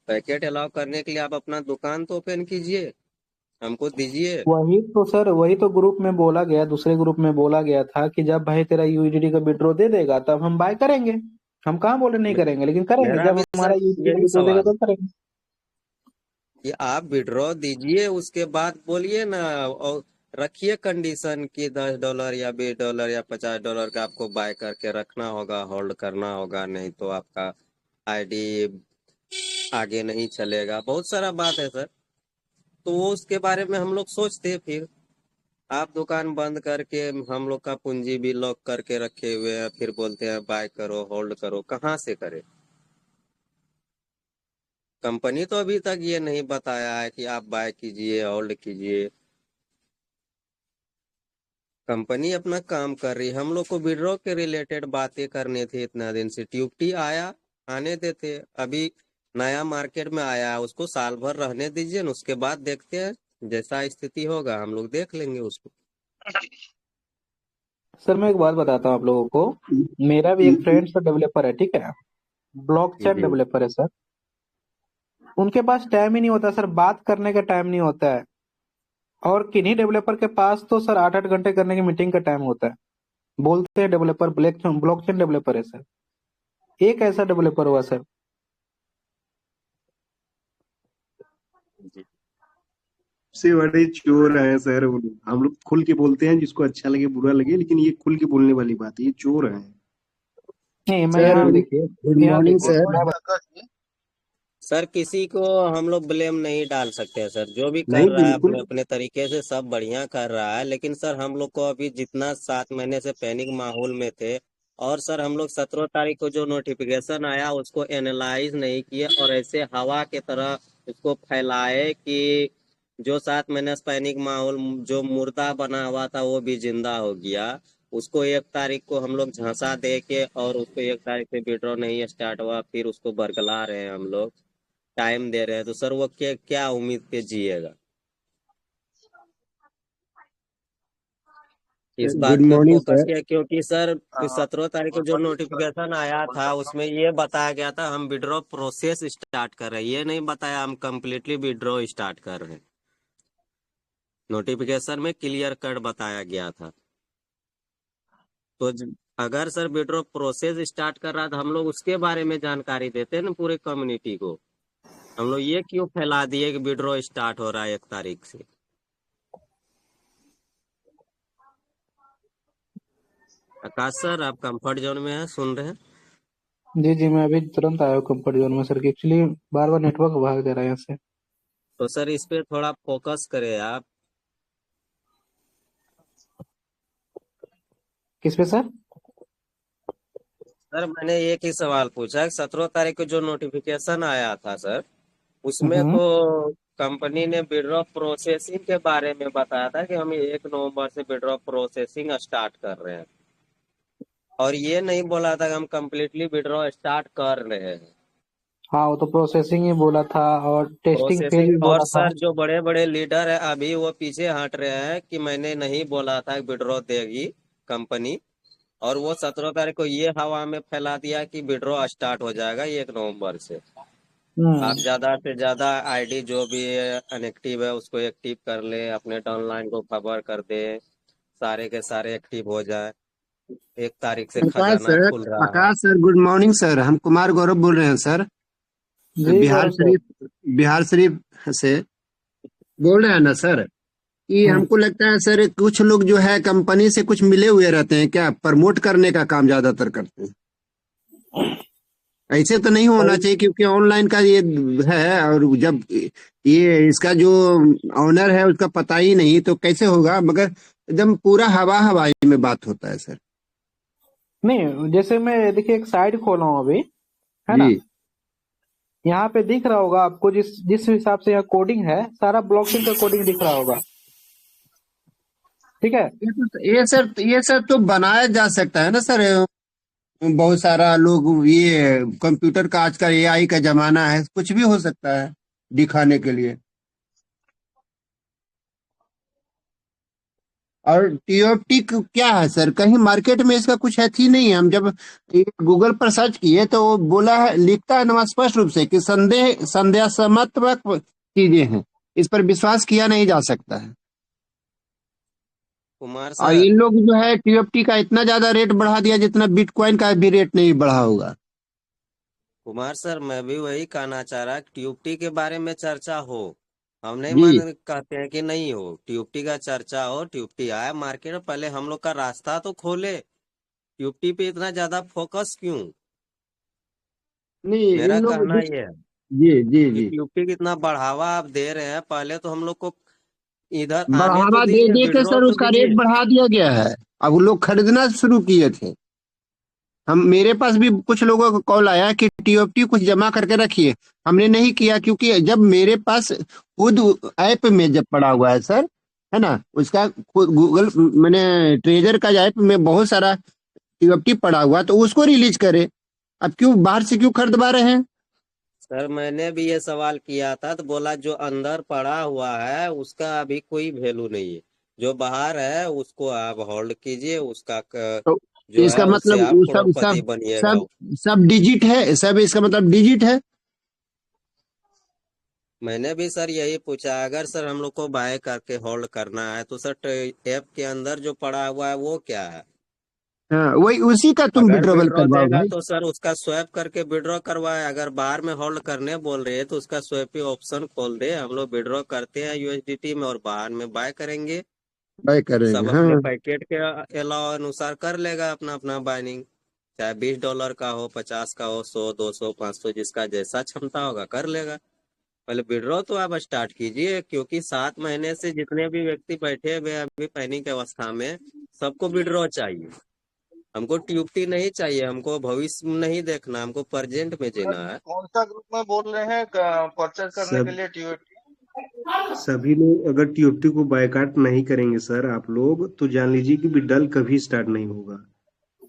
पैकेट अलाउ करने के लिए आप अपना दुकान तो ओपन कीजिए, हमको दीजिए। वही तो सर, वही तो ग्रुप में बोला गया, दूसरे ग्रुप में बोला गया था कि जब भाई तेरा यूजीडी का विड्रॉ दे देगा तब हम बाय करेंगे। हम कहाँ बोले नहीं मे- करेंगे, लेकिन करेंगे मेरा जब भी हमारा सर यूजीडी का यही विड्रॉ देगा सवाल है तब करेंगे। कि आप विड्रॉ दीजिए, उसके बाद बोलिए ना। और रखिए कंडीशन कि $10 या $20 या $50 का आपको बाय करके रखना होगा, होल्ड करना होगा, नहीं तो आपका आईडी आगे नहीं चलेगा। बहुत सारा बात है सर, तो वो उसके बारे में हम लोग सोचते हैं। फिर आप दुकान बंद करके हम लोग का पूंजी भी लॉक करके रखे हुए हैं, फिर बोलते हैं बाय करो होल्ड करो, कहाँ से करे? कंपनी तो अभी तक ये नहीं बताया है कि आप बाय कीजिए होल्ड कीजिए। कंपनी अपना काम कर रही है, हम लोग को विड्रॉ के रिलेटेड बातें करने थे। इतना दिन से ट्यूबटी आया, आने देते। अभी नया मार्केट में आया है, उसको साल भर रहने दीजिए ना, उसके बाद देखते हैं। जैसा स्थिति होगा हम लोग देख लेंगे उसको। सर मैं एक बात बताता हूँ आप लोगों को। मेरा भी एक फ्रेंड सर डेवलपर है, ठीक है, ब्लॉकचेन जी डेवलपर है सर। उनके पास टाइम ही नहीं होता सर, बात करने का टाइम नहीं होता है। और किन्हीं डेवलपर के पास तो सर 8-8 घंटे करने की मीटिंग का टाइम होता है। बोलते हैं डेवलपर, ब्लॉकचेन डेवलपर है सर। एक ऐसा डेवलपर हुआ सर। जी। से बड़े चोर हैं सर वो लोग। हम लोग खुल के बोलते हैं, जिसको अच्छा लगे बुरा लगे, लेकिन ये खुल के बोलने वाली बात है, ये चोर हैं। नहीं, मैं सर यहाँ गुड देखिए, यहाँ मॉर्निंग देखिए सर। सर किसी को हम लोग ब्लेम नहीं डाल सकते हैं सर, जो भी कर नहीं, रहा है बिल्कुल। अपने अपने तरीके से सब बढ़िया कर रहा है। लेकिन सर हम लोग को अभी जितना 7 महीने से पैनिक माहौल में थे, और सर हम लोग 17 तारीख को जो नोटिफिकेशन आया उसको एनालाइज नहीं किए, और ऐसे हवा के तरह उसको फैलाए कि जो 7 महीने से पैनिक माहौल जो मुर्दा बना हुआ था वो भी जिंदा हो गया। उसको 1 तारीख को हम लोग झांसा दे के, और उसको 1 तारीख से विड्रॉ नहीं स्टार्ट हुआ, फिर उसको बरगला रहे हैं हम लोग, टाइम दे रहे हैं। तो सर वो क्या क्या उम्मीद पे जिएगा? इस गुड बात पे मॉर्निंग फोकस सर। किया, क्योंकि सर 17 तारीख को जो नोटिफिकेशन आया था उसमें ये बताया गया था हम विड्रॉ प्रोसेस स्टार्ट कर रहे हैं, ये नहीं बताया हम कंप्लीटली विड्रॉ स्टार्ट कर रहे हैं। नोटिफिकेशन में क्लियर कट बताया गया था। तो अगर सर विड्रॉ प्रोसेस स्टार्ट कर रहा था, हम लोग उसके बारे में जानकारी देते हैं ना पूरे कम्युनिटी को। हम लोग ये क्यों फैला दिए कि विड्रॉ स्टार्ट हो रहा है 1 तारीख से? आकाश सर आप कंफर्ट जोन में हैं, सुन रहे हैं? जी जी, मैं अभी तुरंत आया हूँ कंफर्ट जोन में सर, कि एक्चुअली बार बार नेटवर्क भाग दे रहा है यहाँ से। तो सर इस पे थोड़ा फोकस करें आप। किस पे सर? सर मैंने एक ही सवाल पूछा, 17 तारीख को जो नोटिफिकेशन आया था सर, उसमें हम्म। तो कंपनी ने विड्रॉ प्रोसेसिंग के बारे में बताया था कि हम 1 नवंबर से विड्रॉ प्रोसेसिंग स्टार्ट कर रहे हैं, और ये नहीं बोला था कि हम कम्प्लीटली विड्रॉ स्टार्ट कर रहे हैं। हाँ, वो तो प्रोसेसिंग ही बोला था, और टेस्टिंग फेज प्रोसेसिंग, भी और बोला था। सर जो बड़े बड़े लीडर है अभी वो पीछे हट रहे हैं कि मैंने नहीं बोला था विड्रॉ देगी कंपनी, और वो 17 तारीख को ये हवा में फैला दिया कि विड्रॉ स्टार्ट हो जाएगा 1 नवंबर से। आप हम्म। ज्यादा से ज्यादा आईडी जो भी अनएक्टिव है उसको एक्टिव कर ले, अपने डाउनलाइन को खबर कर दे, सारे के सारे एक्टिव हो जाए। 1 तारीख से आकाश खजाना सर। खुल रहा है। आकाश सर गुड मॉर्निंग सर। हम कुमार गौरव बोल रहे हैं सर। जी बिहार गौरव सर। शरीफ, बिहार शरीफ से बोल रहे हैं ना सर। कि हम्म। हमको लगता है सर कुछ लोग जो है कंपनी से कुछ मिले हुए रहते हैं, क्या प्रमोट करने का काम ज्यादातर करते हैं। ऐसे तो नहीं होना चाहिए, क्योंकि ऑनलाइन का ये है, और जब ये इसका जो ऑनर है उसका पता ही नहीं तो कैसे होगा। मगर एकदम पूरा हवा हवाई में बात होता है सर। नहीं, जैसे मैं देखिए एक साइट खोला हूँ अभी, है ना। जी। यहाँ पे दिख रहा होगा आपको, जिस जिस हिसाब से यहाँ कोडिंग है, सारा ब्लॉकचेन का कोडिंग दिख रहा होगा, ठीक है। ये सर तो बनाया जा सकता है ना सर। बहुत सारा लोग, ये कंप्यूटर का आजकल एआई का जमाना है, कुछ भी हो सकता है दिखाने के लिए। और टीओटी क्या है सर, कहीं मार्केट में इसका कुछ है थी नहीं। हम जब ये गूगल पर सर्च किए तो वो बोला है, लिखता है ना स्पष्ट रूप से कि संदेहात्मक चीजें हैं, इस पर विश्वास किया नहीं जा सकता है। कुमार और सर, इन लोग जो है टीओटी का इतना ज्यादा रेट बढ़ा दिया जितना बिटकॉइन का भी रेट नहीं बढ़ा होगा। कुमार सर मैं भी वही कहना चाह रहा ट्यूबटी के बारे में चर्चा हो, हम नहीं जी मान कहते हैं कि नहीं हो, ट्यूबटी का चर्चा हो, ट्यूबटी आए मार्केट में, पहले हम लोग का रास्ता तो खोले। ट्यूबटी पे इतना ज्यादा फोकस क्यों? नहीं इन मेरा लोग कहना ये है जी जी कि जी ट्यूबटी कितना बढ़ावा आप दे रहे हैं, पहले तो हम लोग को इधर आने तो बढ़ावा दे दीजिए, दे के विड्रॉ सर तो उसका रेट दीजिए। बढ़ा दिया गया है। अब वो लोग खरीदना शुरू किए थे। हम मेरे पास भी कुछ लोगों का कॉल आया कि टीओटी कुछ जमा करके रखिए। हमने नहीं किया क्योंकि जब मेरे पास खुद ऐप में जब पड़ा हुआ है सर, है ना, उसका गूगल मैंने ट्रेजर का ऐप में बहुत सारा टीओटी पड़ा हुआ है, तो उसको रिलीज करे। अब क्यों बाहर से क्यों खरीदवा रहे हैं? सर मैंने भी ये सवाल किया था, तो बोला जो अंदर पड़ा हुआ है उसका अभी कोई वैल्यू नहीं है, जो बाहर है उसको आप होल्ड कीजिए, उसका तो जो इसका है उससे मतलब आप वो सब करोड़पति सब बनिएगा। सब सब डिजिट है, सब इसका मतलब डिजिट है। मैंने भी सर यही पूछा, अगर सर हम लोग को बाय करके होल्ड करना है तो सर ऐप के अंदर जो पड़ा हुआ है वो क्या है? हाँ वही उसी का तुम अगर विड्रॉवल विड्रॉ करवाओ देगा भाई। तो सर उसका स्वैप करके विड्रॉ करवाए, अगर बाहर में होल्ड करने बोल रहे हैं तो उसका स्वैप ऑप्शन खोल दे, हम लोग विड्रॉ करते हैं यूएसडीटी में और बाहर में बाय करेंगे। बाय करेंगे सब अपने हाँ। पैकेट के अलावा अनुसार कर लेगा अपना अपना बाइनिंग, चाहे $20 का हो, 50 का हो, 100, 200, 500, जिसका जैसा क्षमता होगा कर लेगा। पहले विड्रॉ तो आप स्टार्ट कीजिए, क्योंकि 7 महीने से जितने भी व्यक्ति बैठे हुए हैं अभी पैनिक अवस्था में, सबको विड्रॉ चाहिए। हमको ट्यूबटी नहीं चाहिए, हमको भविष्य में नहीं देखना, हमको प्रेजेंट में सर जीना है। कौन सा ग्रुप में बोल रहे हैं परचेज करने के सब लिए टीओटी? सभी लोग अगर टीओटी को बायकॉट नहीं करेंगे सर आप लोग, तो जान लीजिए कि विड्रॉल कभी स्टार्ट नहीं होगा।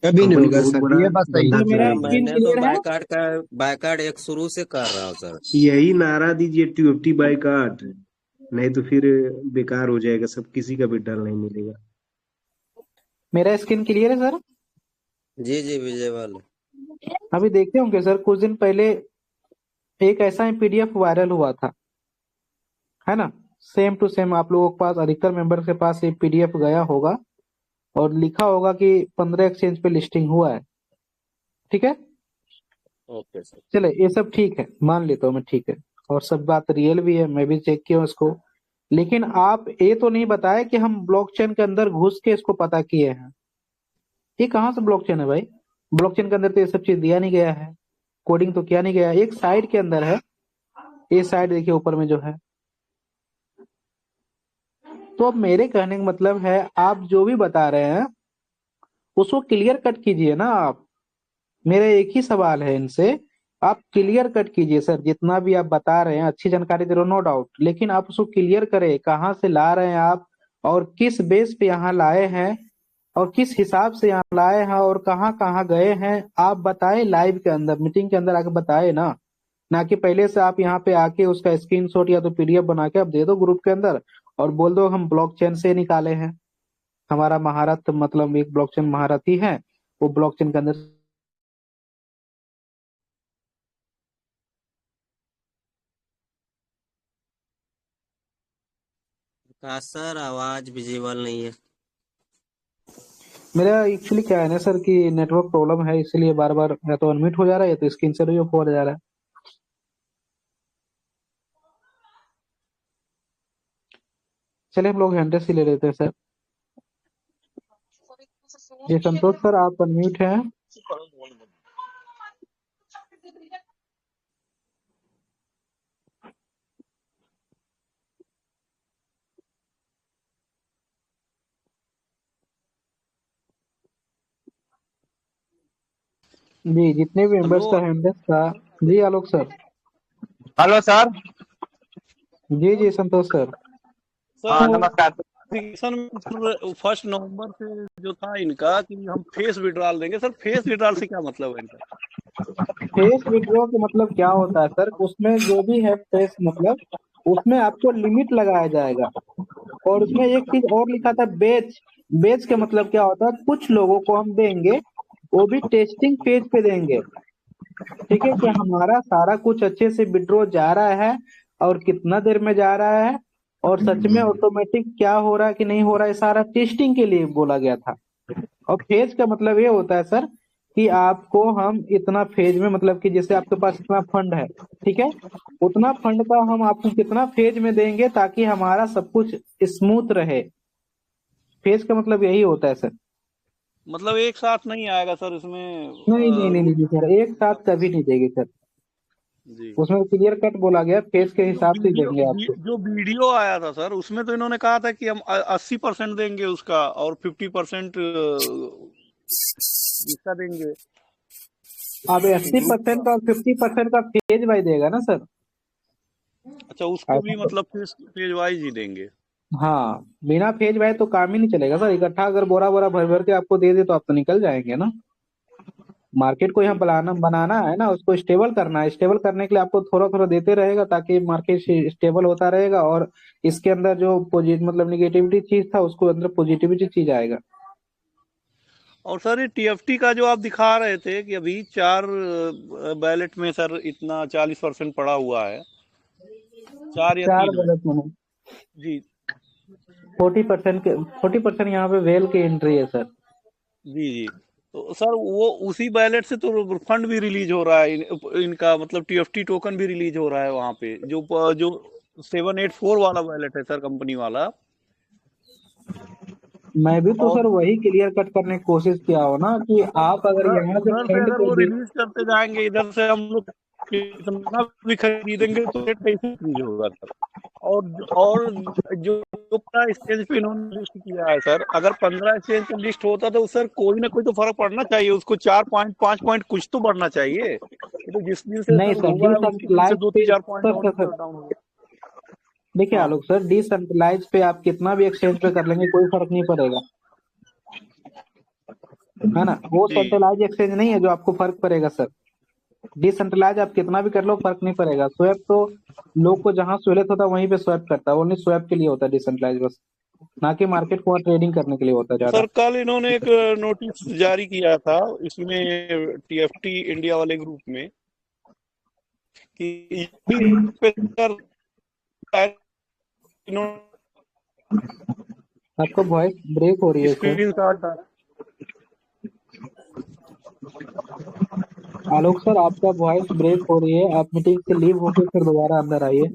कभी नहीं कंपनी होगा बहुत सर, बड़ा ये बात सही गड्ढा सर है। मेरा सर खोदेगी। स्क्रीन मैंने तो क्लियर है? बायकाट एक शुरू से कर रहा हूँ सर। यही नारा दीजिए, टीओटी बायकॉट, नहीं तो फिर बेकार हो जाएगा सब, किसी का विड्रॉल नहीं मिलेगा। मेरा स्क्रीन क्लियर है सर? जी जी विजयवाल। अभी देखे होंगे सर, कुछ दिन पहले एक ऐसा ही पीडीएफ वायरल हुआ था, है ना? सेम टू सेम आप लोगों के पास, अधिकतर मेंबर के पास ये पीडीएफ गया होगा और लिखा होगा कि 15 एक्सचेंज पे लिस्टिंग हुआ है। ठीक है, ओके सर। चले ये सब ठीक है, मान लेता हूँ मैं, ठीक है, और सब बात रियल भी है, मैं भी चेक किया हूँ इसको। लेकिन आप ये तो नहीं बताया कि हम ब्लॉकचेन के अंदर घुस के इसको पता किए हैं। ये कहाँ से ब्लॉकचेन है भाई? ब्लॉकचेन के अंदर तो ये सब चीज दिया नहीं गया है, कोडिंग तो किया नहीं गया है। एक साइड के अंदर है, ये साइड देखिए ऊपर में जो है। तो अब मेरे कहने का मतलब है, आप जो भी बता रहे हैं उसको क्लियर कट कीजिए ना आप। मेरा एक ही सवाल है इनसे, आप क्लियर कट कीजिए सर। जितना भी आप बता रहे हैं अच्छी जानकारी दे रहे हो, नो डाउट, लेकिन आप उसको क्लियर करें, कहाँ से ला रहे हैं आप और किस बेस पे यहाँ लाए हैं और किस हिसाब से यहाँ लाए हैं और कहाँ कहाँ गए हैं, आप बताएं लाइव के अंदर, मीटिंग के अंदर आके बताए ना। ना कि पहले से आप यहाँ पे आके उसका स्क्रीनशॉट या तो पीडीएफ बना के आप दे दो ग्रुप के अंदर और बोल दो हम ब्लॉकचेन से निकाले हैं। हमारा महारत मतलब एक ब्लॉकचेन महारथी है, वो ब्लॉकचेन के अंदर। का सर आवाज विजिबल नहीं है। मेरा एक्चुअली क्या है ना सर कि नेटवर्क प्रॉब्लम है, इसलिए बार बार या तो अनम्यूट हो जा रहा है या तो स्क्रीन से ऑफ हो जा रहा है। चलिए हम लोग हैंडल से ले लेते हैं सर। जी संतोष सर, आप अनम्यूट हैं। जी जितने भी हेलो। मेंबर्स का हैंडल था। जी आलोक सर। Hello sir. जी जी संतोष सर। हाँ नमस्कार। एप्लीकेशन में 1 नवंबर से जो था इनका कि हम फेस विड्रॉल देंगे, सर फेस विड्रॉल से क्या मतलब है इनका? फेस विड्रॉ का मतलब क्या होता है सर? उसमें जो भी है फेस मतलब उसमें आपको लिमिट लगाया जाएगा। और उसमें एक चीज और लिखा था, बेच। बेच का मतलब क्या होता है? कुछ लोगों को हम देंगे, वो भी टेस्टिंग पेज पे देंगे। ठीक है, कि हमारा सारा कुछ अच्छे से विड्रॉ जा रहा है और कितना देर में जा रहा है और सच में ऑटोमेटिक क्या हो रहा है कि नहीं हो रहा है, सारा टेस्टिंग के लिए बोला गया था। और फेज का मतलब ये होता है सर कि आपको हम इतना फेज में, मतलब कि जैसे आपके पास इतना फंड है, ठीक है, उतना फंड का हम आपको कितना फेज में देंगे ताकि हमारा सब कुछ स्मूथ रहे। फेज का मतलब यही होता है सर। मतलब एक साथ नहीं आएगा सर इसमें नहीं नहीं नहीं रूट। नहीं सर, एक साथ कभी नहीं देगी सर। जी। उसमें क्लियर कट बोला गया फेज के जो हिसाब से ही वीडियो देंगे आपको। जो वीडियो आया था सर, उसमें तो इन्होंने कहा था कि हम 80% देंगे उसका और 50% इसका देंगे अब 80% ग्रुप का। का और 50% का फेज वाइज देगा ना सर। अच्छा, उसको ऐसा भी तो, मतलब फेज वाइज ही देंगे। हाँ, बिना फेज वाइज तो काम ही नहीं चलेगा सर। इकट्ठा अगर बोरा बोरा भर भर के आपको दे दे तो आप तो निकल जाएंगे ना। मार्केट को यहाँ बनाना बनाना है ना, उसको स्टेबल करना है। स्टेबल करने के लिए आपको थोड़ा थोड़ा देते रहेगा ताकि मार्केट स्टेबल होता रहेगा, और इसके अंदर जो पॉजिटिव मतलब निगेटिविटी चीज था उसको अंदर पॉजिटिविटी चीज आएगा। और सर ये टीएफटी का जो आप दिखा रहे थे कि अभी 4 बैलेट में सर इतना 40% पड़ा हुआ है, 4 या चार 3 में। बजट में जी 40% के 40% यहाँ पे वेल की एंट्री है सर। जी जी। तो सर वो उसी बैलेट से तो फंड भी रिलीज हो रहा है, इनका मतलब टीएफटी टोकन भी रिलीज हो रहा है वहां पे, जो 784 वाला बैलेट है सर, कंपनी वाला। मैं भी तो और सर वही क्लियर कट करने की कोशिश किया हो ना कि आप अगर उधर यहाँ से उधर से फंड अगर को वो रिलीज करते जाएंगे, इधर से हम लोग कितना भी खरीदेंगे तो रेट कैसे रिलीज होगा सर। और जो जो 15 एक्सचेंज पे इन्होंने लिस्ट किया है सर, अगर 15 एक्सचेंज पे लिस्ट होता तो सर कोई ना कोई तो फर्क पड़ना चाहिए उसको, 4 पॉइंट 5 पॉइंट कुछ तो बढ़ना चाहिए। ये तो जिस दिन से नहीं सर सर, हुआ है उसी दिन से डिसेंट्रलाइज 2-4 पॉइंट पे डाउन सर, डाउन हुआ। देखिए हाँ आलोक सर, डिसेंट्रलाइज पे आप कितना भी एक्सचेंज पे कर लेंगे कोई फर्क नहीं पड़ेगा, है ना। वो जी सेंट्रलाइज एक्सचेंज नहीं है जो आपको फर्क पड़ेगा सर। डिसेंट्रलाइज आप कितना भी कर लो फर्क नहीं पड़ेगा। स्वैप तो लोग को जहां सहूलियत होता है वहीं पे स्वैप करता है, वो नहीं स्वैप के लिए होता है डिसेंट्रलाइज बस, ना कि मार्केट को ट्रेडिंग करने के लिए होता है तो ज्यादा। सर कल इन्होंने एक नोटिस जारी किया था इसमें टीएफटी इंडिया वाले ग्रुप में कि पे सर इन्होंने आपका वॉइस ब्रेक हो रही है sir. Screenshot. Alok sir, आपका वॉइस ब्रेक हो रही है, आप मीटिंग से लीव होकर फिर दोबारा अंदर आइए।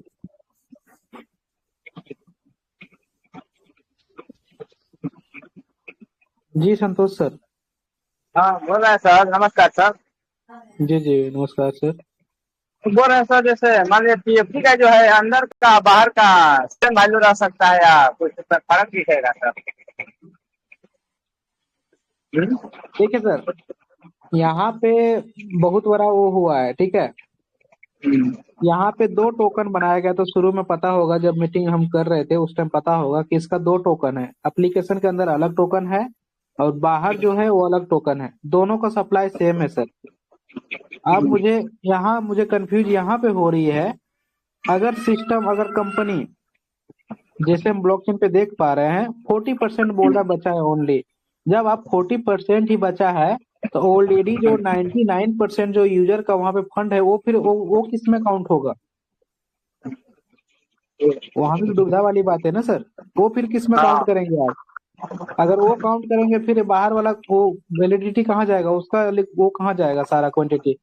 जी संतोष सर। हाँ बोल रहे हैं सर, नमस्कार सर। जी जी नमस्कार सर। बोल रहे हैं सर, जैसे मान लीजिए पीएफटी का जो है अंदर का बाहर का सेम वैल्यू रह सकता है या कुछ उसमें फर्क दिखेगा सर? देखिए सर, यहाँ पे बहुत बड़ा वो हुआ है, ठीक है। यहाँ पे 2 टोकन बनाया गया, तो शुरू में पता होगा जब मीटिंग हम कर रहे थे उस टाइम पता होगा कि इसका 2 टोकन है। एप्लीकेशन के अंदर अलग टोकन है और बाहर जो है वो अलग टोकन है। दोनों का सप्लाई सेम है सर। अब मुझे कंफ्यूज यहाँ पे हो रही है, अगर सिस्टम, अगर कंपनी, जैसे हम ब्लॉकचेन पे देख पा रहे हैं 40% बोल रहा बचा है ओनली। जब आप 40% ही बचा है तो ऑलरेडी जो 99% जो यूजर का वहां पे फंड है वो फिर वो किस में काउंट होगा? वहां भी तो दुविधा वाली बात है ना सर। वो फिर किस में काउंट करेंगे आप? अगर वो काउंट करेंगे फिर बाहर वाला वो वैलिडिटी कहाँ जाएगा उसका, वो कहाँ जाएगा सारा क्वांटिटी?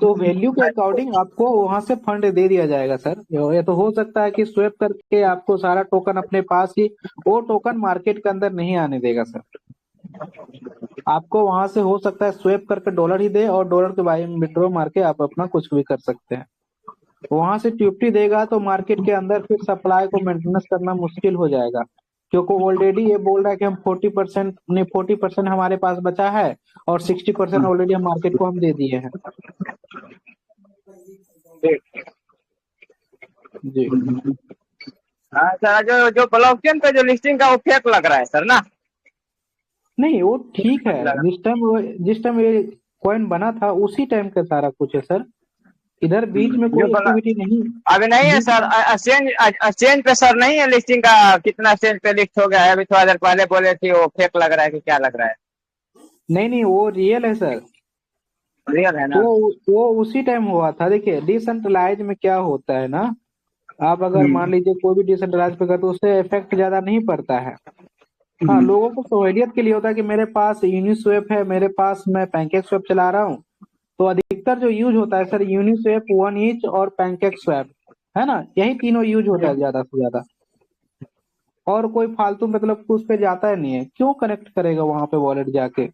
तो वैल्यू के अकॉर्डिंग आपको वहां से फंड दे दिया जाएगा सर। ये तो हो सकता है कि स्वैप करके आपको सारा टोकन अपने पास ही, वो टोकन मार्केट के अंदर नहीं आने देगा सर। आपको वहां से हो सकता है स्वैप करके डॉलर ही दे और डॉलर के बारे में विड्रॉ मार के आप अपना कुछ भी कर सकते हैं। वहां से टिप्टी देगा तो मार्केट के अंदर फिर सप्लाई को मेंटेनेंस करना मुश्किल हो जाएगा, क्योंकि ऑलरेडी ये बोल रहा है कि हम 40% नहीं, 40% हमारे पास बचा है और 60% ऑलरेडी हम मार्केट को हम दे दिए हैं। जी हाँ सर, जो जो ब्लॉकचेन पे जो लिस्टिंग का वो फेक लग रहा है सर ना? नहीं, वो ठीक है। जिस टाइम ये कॉइन बना था उसी टाइम का सारा कुछ है सर। इधर बीच में जो कोई एक्टिविटी नहीं। अभी नहीं है बीच सर। एक्सचेंज पे सर नहीं है लिस्टिंग का, कितना एक्सचेंज पे लिस्ट हो गया है? अभी थोड़ा देर पहले बोले थे वो फेक लग रहा है कि क्या लग रहा है? नहीं, वो रियल है सर। रियल है ना? वो उसी टाइम हुआ था। देखिए डिसेंट्रलाइज में क्या होता है ना, आप अगर मान लीजिए कोई भी डिसेंट्रलाइज पे करते तो उससे इफेक्ट ज्यादा नहीं पड़ता है। हाँ, लोगों को सहूलियत के लिए होता है कि मेरे पास यूनिस्वैप है, मेरे पास मैं पैनकेक स्वैप चला रहा हूँ। तो अधिकतर जो यूज होता है सर यूनिस्वैप, वन ईच और पैनकेक स्वैप, है ना, यही तीनों यूज होता है ज्यादा से ज्यादा। और कोई फालतू मतलब उस पे जाता ही नहीं है, क्यों कनेक्ट करेगा वहां पे वॉलेट जाके।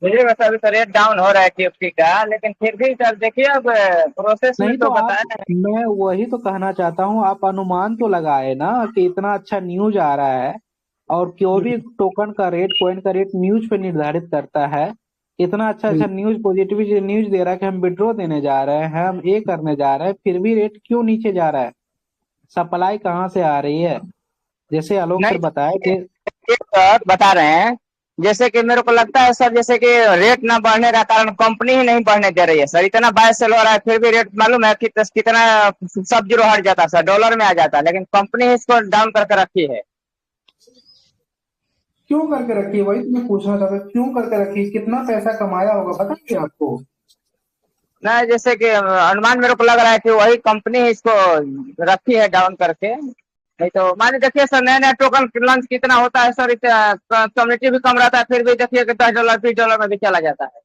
मुझे बस अभी तो रेट डाउन हो रहा है TFT का, लेकिन फिर भी सर देखिए अब प्रोसेस में नहीं तो तो आप, बताया है। मैं वही तो कहना चाहता हूँ, आप अनुमान तो लगाए ना कि इतना अच्छा न्यूज आ रहा है, और क्यों भी टोकन का रेट, कॉइन का रेट न्यूज पे निर्धारित करता है। इतना अच्छा अच्छा न्यूज, पॉजिटिव न्यूज दे रहा है कि हम विड्रॉ देने जा रहे हैं, हम ये करने जा रहे हैं, फिर भी रेट क्यों नीचे जा रहा है। सप्लाई कहाँ से आ रही है। जैसे आलोक सर नहीं बताए थे। एक सर बता रहे हैं, जैसे कि मेरे को लगता है सर, जैसे कि रेट ना बढ़ने का कारण कंपनी ही नहीं बढ़ने दे रही है सर। इतना बाय सेल हो रहा है फिर भी रेट मालूम है कि कितना सब जीरो हट जाता है सर, डॉलर में आ जाता है, लेकिन कंपनी ही इसको डाउन करके रखी है। क्यों करके रखी है, वही तो मैं पूछना चाहता हूँ, क्यों करके रखी है, कितना पैसा कमाया होगा बताइए आपको। ना जैसे कि अनुमान मेरे को लग रहा है कि वही कंपनी इसको रखी है डाउन करके। नहीं तो मान देखिए सर, नया नया टोकन लॉन्च कितना होता है सर, कम्युनिटी भी कम रहता है, फिर भी देखिए कि $10 $20 में भी चला जाता है।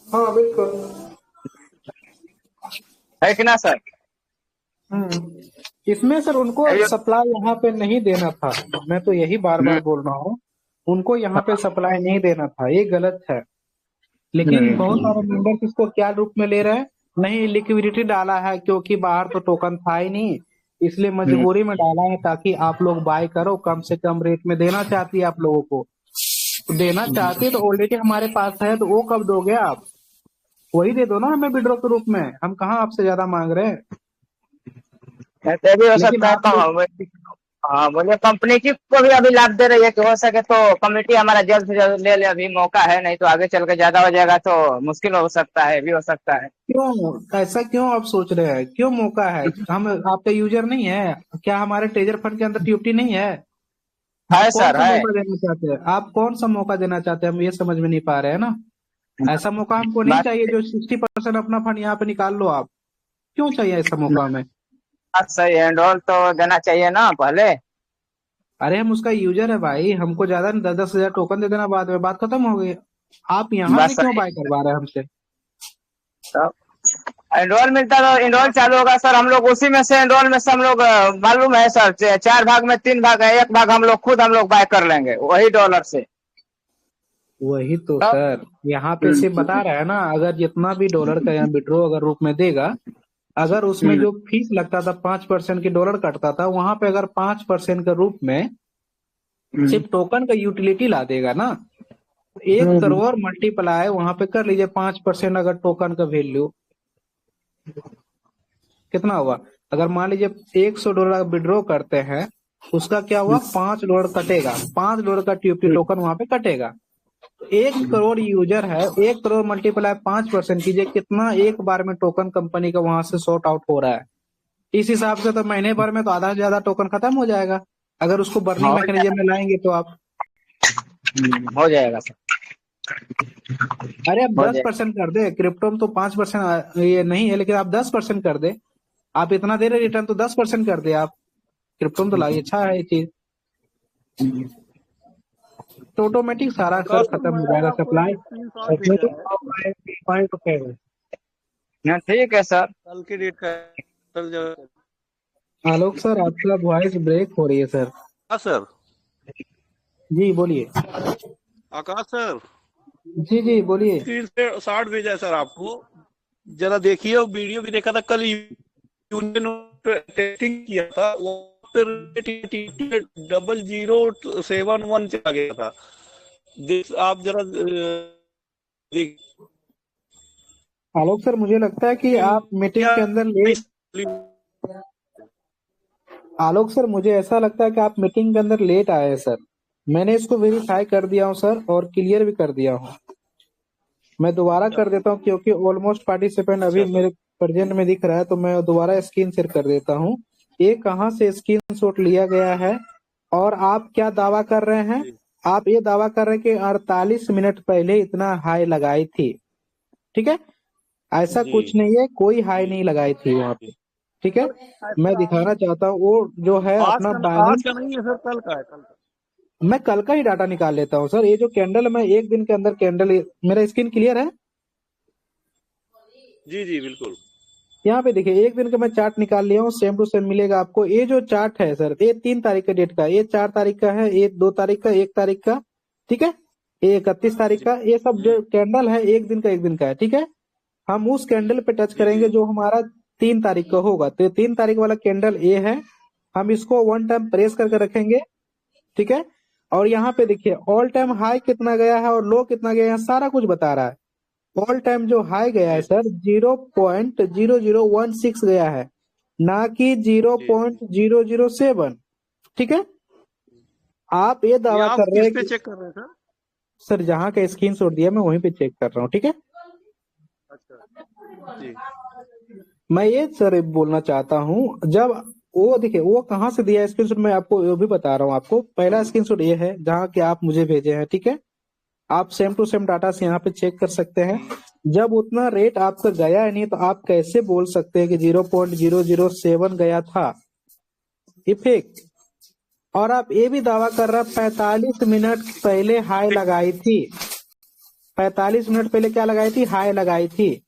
हाँ बिल्कुल। है कि ना सर? इसमें सर उनको अरे, सप्लाई यहाँ पे नहीं देना था, मैं तो यही बार बार बोल रहा हूँ, उनको यहाँ पे सप्लाई नहीं देना था, ये गलत है। लेकिन बहुत सारे मेंबर्स इसको क्या रूप में ले रहे हैं, नहीं लिक्विडिटी डाला है क्योंकि बाहर तो टोकन था ही नहीं, इसलिए मजबूरी में डाला है ताकि आप लोग बाय करो, कम से कम रेट में देना चाहती है आप लोगों को। तो देना चाहती है तो ऑलरेडी हमारे पास है, तो वो कब दोगे आप, वही दे दो ना हमें विड्रॉ के रूप में, हम कहाँ आपसे ज्यादा मांग रहे हैं। ऐसे भी हो लेकिन सकता है आप लोग, हाँ बोलिए, कंपनी की को भी अभी लाभ दे रही है कि हो सके तो कमेटी हमारा जल्द से जल्द ले ले, अभी मौका है, नहीं तो आगे चल के ज्यादा हो जाएगा तो मुश्किल हो सकता है, भी हो सकता है। क्यों ऐसा क्यों आप सोच रहे हैं, क्यों मौका है, हम आपका यूजर नहीं है क्या, हमारे ट्रेजर फंड के अंदर टीओटी नहीं है। आप है कौन सर, सा है। मौका देना चाहते हैं, आप कौन सा मौका देना चाहते हैं, हम ये समझ में नहीं पा रहे हैं ना। ऐसा मौका हमको नहीं बात चाहिए जो 60% अपना फंड यहाँ पे निकाल लो आप, क्यों चाहिए ऐसा मौका हमें। बात सही है, एंडोल तो देना चाहिए ना पहले। अरे हम उसका यूजर है भाई, हमको ज्यादा नहीं, 10-10 हजार टोकन दे देना, बाद में बात खत्म हो गई। आप यहाँ बात से क्यों सही बाय करवा रहे हैं हमसे। है। एनरोल मिलता तो एनरोल चालू होगा सर, हम लोग उसी में से एनरोल में से हम लोग मालूम है सर, 4 भाग में 3 भाग है, 1 भाग हम लोग खुद हम लोग बाय कर लेंगे वही डॉलर से। वही तो तब सर, यहाँ पे सिर्फ बता रहा है ना, अगर जितना भी डॉलर का यहाँ विड्रॉ अगर रूप में देगा, अगर उसमें जो फीस लगता था 5% की डॉलर कटता था, वहां पे अगर 5% के रूप में सिर्फ टोकन का यूटिलिटी ला देगा ना, 1 करोड़ मल्टीप्लाई वहां पे कर लीजिए, 5% अगर टोकन का वैल्यू कितना हुआ। अगर मान लीजिए $100 विड्रॉ करते हैं, उसका क्या हुआ, $5 कटेगा, $5 का टीओपी टोकन वहां पे कटेगा। 1 करोड़ यूजर है, 1 करोड़ मल्टीप्लाई 5% कीजिए, कितना एक बार में टोकन कंपनी का वहां से सॉर्ट आउट हो रहा है। इस हिसाब से तो महीने भर में तो आधा से ज्यादा टोकन खत्म हो जाएगा, अगर उसको बर्निंग मैकेनिज्म में लाएंगे तो आप। हो जाएगा सर, अरे आप हो दस जाएगा। परसेंट कर दे, क्रिप्टो में तो 5% ये नहीं है, लेकिन आप 10% कर दे, आप इतना दे रहे रिटर्न तो 10% कर दे आप, क्रिप्टो में तो लाई अच्छा है ये चीज, तो ऑटोमेटिक सारा सर आकाश सर, खत्म हो मैंने जाएगा आपको सप्लाई। एक स्क्रीनशॉट भेजा है हाँ, ठीक है सर। कल के डेट का सर आलोक सर आपका वॉइस ब्रेक हो रही है सर। हाँ सर, जी बोलिए। आकाश सर जी जी बोलिए। स्क्रीन से 60 भेजा है सर आपको, जरा देखिए। और वीडियो भी देखा था कल, यूनियन टेस्टिंग किया था, वहाँ पे रेट 0071 चला गया था। आप जरा देख आलोक सर मुझे लगता है कि आप मीटिंग के अंदर लेट, आलोक सर मुझे ऐसा लगता है कि आप मीटिंग के अंदर लेट आए हैं सर। मैंने इसको वेरीफाई कर दिया हूँ सर, और क्लियर भी कर दिया हूँ। मैं दोबारा कर देता हूँ क्योंकि ऑलमोस्ट पार्टिसिपेंट अभी मेरे प्रेजेंट में दिख रहा है, तो मैं दोबारा स्क्रीन शेयर कर देता हूँ। ये कहाँ से स्क्रीन शॉट लिया गया है, और आप क्या दावा कर रहे हैं। आप ये दावा कर रहे हैं कि 48 मिनट पहले इतना हाई लगाई थी, ठीक है। ऐसा कुछ नहीं है, कोई हाई नहीं लगाई थी वहां पे, ठीक है, सर मैं ऐसा दिखाना चाहता हूँ वो जो है अपना आज बाइनेंस। का नहीं है सर, कल का है, कल का। मैं कल का ही डाटा निकाल लेता हूँ सर। ये जो कैंडल, मैं एक दिन के अंदर कैंडल, मेरा स्क्रीन क्लियर है? जी जी बिल्कुल। यहाँ पे देखिए, एक दिन का मैं चार्ट निकाल लिया हूँ, सेम टू सेम मिलेगा आपको। ये जो चार्ट है सर, ये 3 तारीख का डेट का, ये 4 तारीख का है, ये 2 तारीख का, 1 तारीख का, ठीक है, ये 31 तारीख का। ये सब जो कैंडल है एक दिन का, एक दिन का है, ठीक है। हम उस कैंडल पे टच जी करेंगे जी जो हमारा 3 तारीख का होगा। तो 3 तारीख वाला कैंडल ये है, हम इसको वन टाइम प्रेस करके रखेंगे, ठीक है। और यहाँ पे देखिए ऑल टाइम हाई कितना गया है और लो कितना गया है, सारा कुछ बता रहा है। ऑल टाइम जो हाई गया है जी सर 0.0016 गया है, ना कि जी। 0.007, ठीक है। आप ये ये दावा आप कर रहे किस हैं पे कि चेक कर रहे हैं सर? सर जहाँ का स्क्रीनशॉट दिया मैं वहीं पे चेक कर रहा हूँ, ठीक है। अच्छा जी मैं ये सर बोलना चाहता हूँ, जब वो देखिए वो कहाँ से दिया है स्क्रीनशॉट, मैं आपको वो भी बता रहा हूँ। आपको पहला स्क्रीनशॉट ये है जहाँ के आप मुझे भेजे हैं, ठीक है। आप सेम टू सेम डाटा से यहाँ पे चेक कर सकते हैं। जब उतना रेट आपका गया है नहीं, तो आप कैसे बोल सकते हैं कि 0.007 गया था इफेक्ट। और आप ये भी दावा कर रहा 45 मिनट पहले हाई लगाई थी, 45 मिनट पहले क्या लगाई थी, हाई लगाई थी।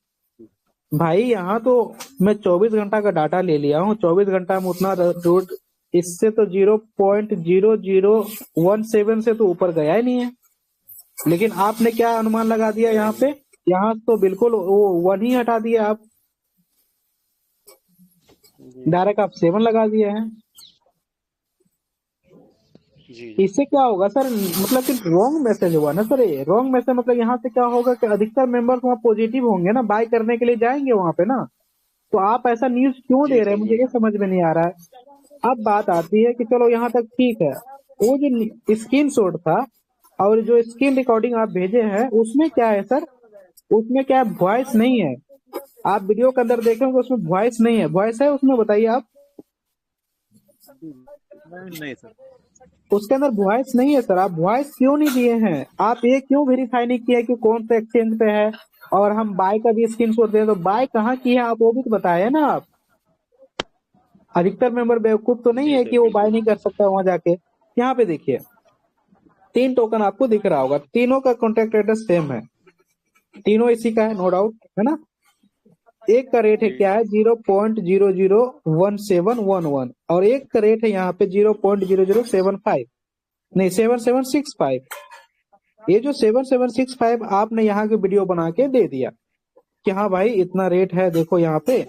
भाई यहाँ तो मैं 24 घंटा का डाटा ले लिया हूँ, 24 घंटा में उतना रोड, इससे तो 0.0017 से तो ऊपर गया ही नहीं है। लेकिन आपने क्या अनुमान लगा दिया यहाँ पे, यहाँ तो बिल्कुल वो 1 ही हटा दिया आप, जी डायरेक्ट आप 7 लगा दिए हैं। जी इससे क्या होगा सर, मतलब कि रॉन्ग मैसेज हुआ ना सर। ये रॉन्ग मैसेज मतलब यहाँ से क्या होगा कि अधिकतर मेंबर्स वहाँ पॉजिटिव होंगे ना, बाय करने के लिए जाएंगे वहाँ पे ना। तो आप ऐसा न्यूज क्यों जी दे रहे सर हैं, मुझे ये बिल्कुल। समझ में नहीं आ रहा है। अब बात आती है कि चलो यहाँ तक ठीक है, वो जो स्क्रीन शॉट था और जो स्क्रीन रिकॉर्डिंग आप भेजे हैं उसमें क्या है सर, उसमें क्या है, वॉइस नहीं है। आप वीडियो के अंदर देखेंगे उसमें वॉइस नहीं है, वॉइस है उसमें, बताइए आप। नहीं नहीं सर। उसके अंदर वॉइस नहीं है सर। आप वॉइस क्यों नहीं दिए हैं, आप ये क्यों वेरीफाई नहीं किया कि कौन सा एक्सचेंज पे है। और हम बाय का भी स्क्रीन शॉट दे, तो बाय कहाँ की है आप वो भी तो बताए ना आप। अधिकतर मेंबर बेवकूफ तो नहीं जी है सर कि वो बाय बिल्कुल। नहीं कर सकता वहां जाके। यहाँ पे देखिए 3 टोकन आपको दिख रहा होगा, तीनों का कॉन्टेक्ट एड्रेस सेम है, तीनों इसी का है, नो डाउट है ना। एक का रेट है जी क्या है 0.001711 और एक का रेट है यहाँ पे 0.0075, नहीं 7765। ये जो 7765 आपने यहाँ की वीडियो बना के दे दिया कि हाँ भाई इतना रेट है, देखो यहाँ पे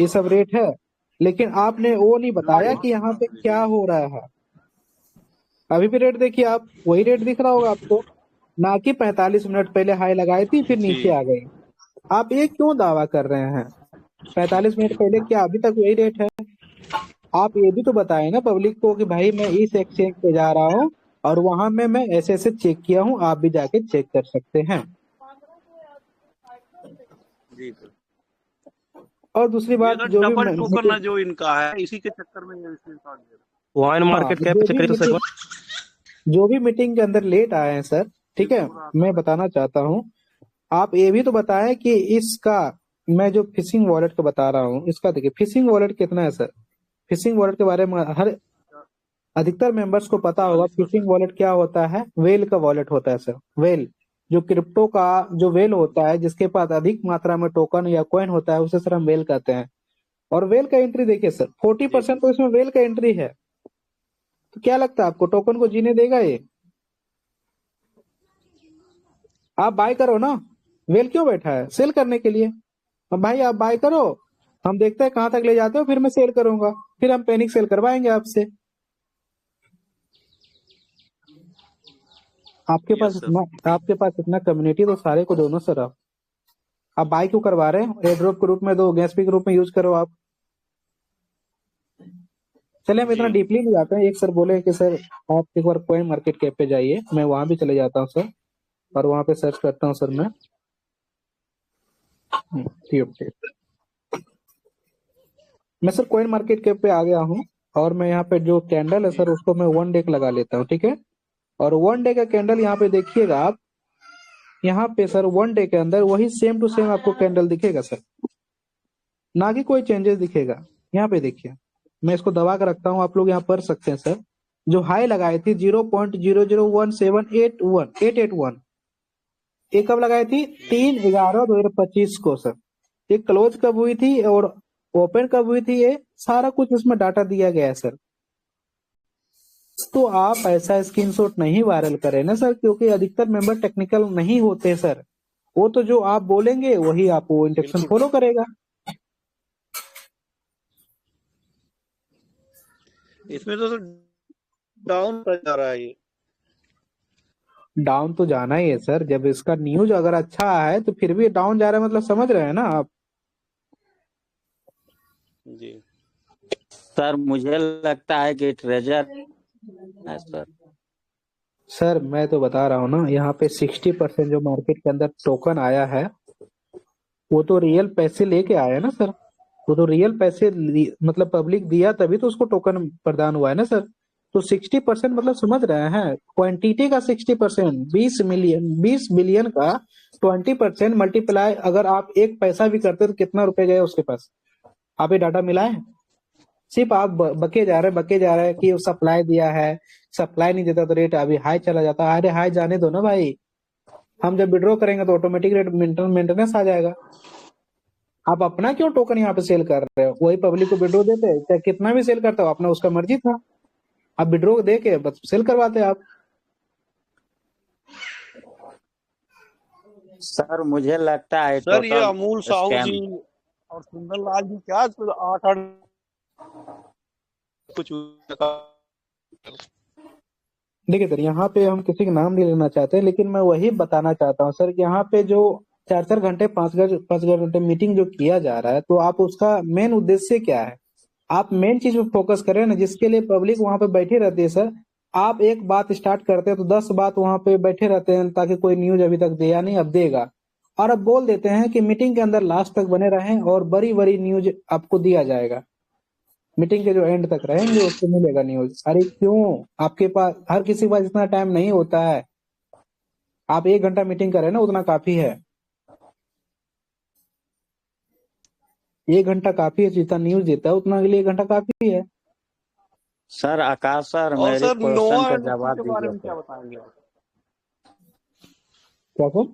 ये सब रेट है। लेकिन आपने वो नहीं बताया कि यहाँ पे क्या हो रहा है। अभी भी रेट देखिए आप, वही रेट दिख रहा होगा आपको, ना कि 45 मिनट पहले हाई लगाई थी फिर जी नीचे आ गई। आप ये क्यों दावा कर रहे हैं, 45 मिनट पहले क्या अभी तक वही रेट है। आप ये भी तो बताएं ना पब्लिक को कि भाई मैं इस एक्सचेंज पे जा रहा हूँ और वहां में मैं ऐसे ऐसे चेक किया हूँ, आप भी जाके चेक कर सकते हैं। जी सर। और दूसरी ये बात सर जो भी डबल टोकन मीटिंग, है जो इनका है, इसी के चक्कर में ये स्क्रीनशॉट दे वाइन हाँ मार्केट कैप चेक करिए तो सर एक बार। जो भी मीटिंग के अंदर लेट आए हैं सर, ठीक है, मैं बताना चाहता हूँ। आप ये भी तो बताएं कि इसका, मैं जो फिशिंग वॉलेट का बता रहा हूँ इसका देखिए फिशिंग वॉलेट कितना है सर। फिशिंग वॉलेट के बारे में हर अधिकतर मेंबर्स को पता होगा। 40%। फिशिंग वॉलेट क्या होता है, वेल का वॉलेट होता है सर। वेल जो क्रिप्टो का जो वेल होता है, जिसके पास अधिक मात्रा में टोकन या कॉइन होता है, उसे सर हम वेल कहते हैं। और वेल का एंट्री देखिए सर, जी 40% तो इसमें वेल का एंट्री है। तो क्या लगता है आपको टोकन को जीने देगा ये? आप बाय करो ना, वेल क्यों बैठा है, सेल करने के लिए। अब भाई आप बाय करो, हम देखते हैं कहां तक ले जाते हो, फिर मैं सेल करूंगा, फिर हम पैनिक सेल करवाएंगे आपसे। Yes sir. आपके पास इतना कम्युनिटी तो सारे को दो ना सर। आप बाय क्यों करवा रहे हैं, एयर ड्रॉप के रूप में दो, गैस फी के रूप में यूज करो आप। चले हम इतना जी डीपली नहीं जाते हैं। एक सर बोले कि सर आप एक बार कॉइन मार्केट कैप पे जाइए, मैं वहां भी चले जाता हूँ सर और वहां पे सर्च करता हूँ सर मैं। ठीक। मैं सर कॉइन मार्केट कैप पे आ गया हूँ और मैं यहाँ पे जो कैंडल है जी सर उसको मैं 1 डे का लगा लेता हूँ, ठीक है। और 1 डे का कैंडल यहाँ पे देखिएगा आप, यहाँ पे सर 1 डे के अंदर वही सेम टू सेम आपको कैंडल दिखेगा सर, ना कि कोई चेंजेस दिखेगा। यहाँ पे देखिए, मैं इसको दबा कर रखता हूँ, आप लोग यहाँ पढ़ सकते हैं सर। जो हाई लगाई थी 0.0017881 ये कब लगाई थी? 3/11/2025 को सर। ये क्लोज कब हुई थी और ओपन कब हुई थी, ये सारा कुछ इसमें डाटा दिया गया है सर। तो आप ऐसा स्क्रीनशॉट नहीं वायरल करें ना सर, क्योंकि अधिकतर मेंबर टेक्निकल नहीं होते सर। वो तो जो आप बोलेंगे वही आप वो इंस्ट्रक्शन बिल्कुल फॉलो करेगा। इसमें तो सर डाउन पर जा रहा है ये। डाउन तो जाना ही है सर, जब इसका न्यूज अगर अच्छा है तो फिर भी डाउन जा रहा है, मतलब समझ रहे हैं ना आप। जी सर मुझे लगता है कि ट्रेजर है सर। सर मैं तो बता रहा हूँ ना, यहाँ पे 60% जो मार्केट के अंदर टोकन आया है वो तो रियल पैसे लेके आया ना सर। वो तो रियल पैसे मतलब पब्लिक दिया तभी तो उसको टोकन प्रदान हुआ है ना सर। तो 60% मतलब समझ रहे हैं, क्वांटिटी का 60%, 20 बिलियन का 20% मल्टीप्लाई, अगर आप एक पैसा भी करते तो कितना रुपए गए उसके पास? आप ये डाटा मिला है? सिर्फ आप बके जा रहे हैं कि सप्लाई दिया है, सप्लाई नहीं देता तो रेट अभी हाई चला जाता। अरे हाई जाने दो ना भाई, हम जब विड्रॉ करेंगे तो ऑटोमेटिक रेट मेंटेनेंस आ जाएगा। आप अपना क्यों टोकन यहाँ पे सेल कर रहे हो? वही पब्लिक को विड्रॉ देते हैं, चाहे कितना भी सेल करता हो, अपना उसका मर्जी था। आप विड्रॉ दे के बस सेल करवाते आप। सर मुझे लगता है सर ये टोटल अमूल साहू स्कैम। जी और सुंदर लाल जी क्या 8-8 कुछ देखिए सर, यहाँ पे हम किसी का नाम नहीं लेना चाहते, लेकिन मैं वही बताना चाहता हूँ सर कि यहाँ पे जो 4-4 घंटे 5 घंटे मीटिंग जो किया जा रहा है, तो आप उसका मेन उद्देश्य क्या है? आप मेन चीज पे फोकस करें ना, जिसके लिए पब्लिक वहां पे बैठी रहती है सर। आप एक बात स्टार्ट करते हैं तो 10 बात वहां पे बैठे रहते हैं, ताकि कोई न्यूज अभी तक दिया नहीं, अब देगा। और अब बोल देते हैं कि मीटिंग के अंदर लास्ट तक बने रहें और बड़ी बड़ी न्यूज आपको दिया जाएगा। मीटिंग के जो एंड तक रहेंगे उसको मिलेगा न्यूज। अरे क्यों? आपके पास, हर किसी के पास इतना टाइम नहीं होता है। आप 1 घंटा मीटिंग करें ना, उतना काफी है। 1 घंटा काफी है, जितना न्यूज देता है उतना के लिए 1 घंटा काफी है। सर आकाश सर और मेरे सर क्वेश्चन नोवा का एनएफटी जवाब के बारे दीजिए में क्या सर। बताएंगे आप? क्या सर?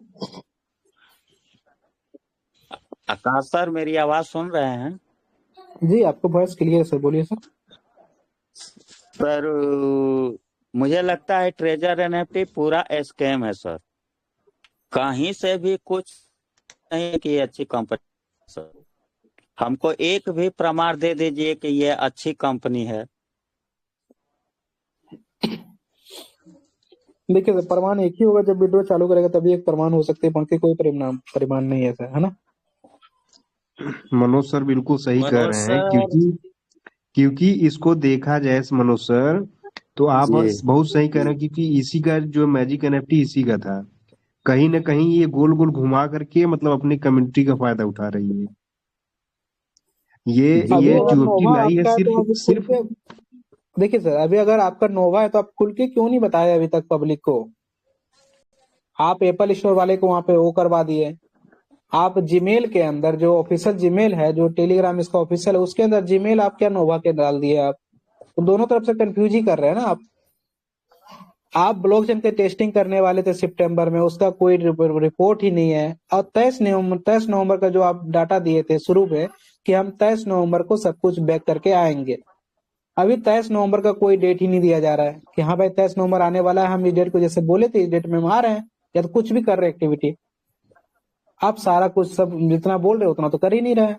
आकाश सर मेरी आवाज सुन रहे हैं? जी आपको वॉइस क्लियर है सर, बोलिए सर। सर मुझे लगता है ट्रेजर एनएफटी पूरा स्कैम है सर। कहीं से भी कुछ नहीं है कि ये अच्छी कंपनी सर। हमको एक भी प्रमाण दे दीजिए कि ये अच्छी कंपनी है। देखिए सर, प्रमाण एक ही होगा, जब विड्रॉ चालू करेगा तभी एक प्रमाण हो सकते हैं, बाकी कोई प्रमाण नहीं है सर, है ना? मनोज सर बिल्कुल सही कह मनोज रहे हैं, सर क्योंकि इसको देखा जाए मनोज सर, तो आप जी बहुत सही कह रहे हैं, क्योंकि इसी का जो मैजिक एनएफटी इसी का था। कहीं ना कहीं ये गोल गोल घुमा करके मतलब अपनी कम्युनिटी का फायदा उठा रही है। जी अभी ये अगर चुटकी नोवा लाई है आपका है तो सिर्फ अभी खुल सिर्फ के देखिए सर, अभी अगर आपका नोवा है तो आप खुल के क्यों नहीं बताया अभी तक पब्लिक को? आप एप्पल स्टोर वाले को वहां पे वो करवा दिए। आप जीमेल के अंदर, जो ऑफिशियल जीमेल है, जो टेलीग्राम इसका ऑफिशियल है, उसके अंदर जीमेल आप क्या नोवा के डाल दिए आप? तो दोनों तरफ से कंफ्यूज ही कर रहे हैं ना आप। आप ब्लॉकचेन के टेस्टिंग करने वाले थे सितंबर में, उसका कोई रिपोर्ट ही नहीं है। और 23 नवंबर का जो आप डाटा दिए थे शुरू में कि हम 23 नवंबर को सब कुछ बैक करके आएंगे, अभी 23 नवंबर का कोई डेट ही नहीं दिया जा रहा है कि हाँ भाई 23 नवंबर आने वाला है, हम इस डेट को जैसे बोले थे इस डेट में हम आ रहे हैं, या तो कुछ भी कर रहे एक्टिविटी। आप सारा कुछ सब जितना बोल रहे हो उतना तो कर ही नहीं रहे।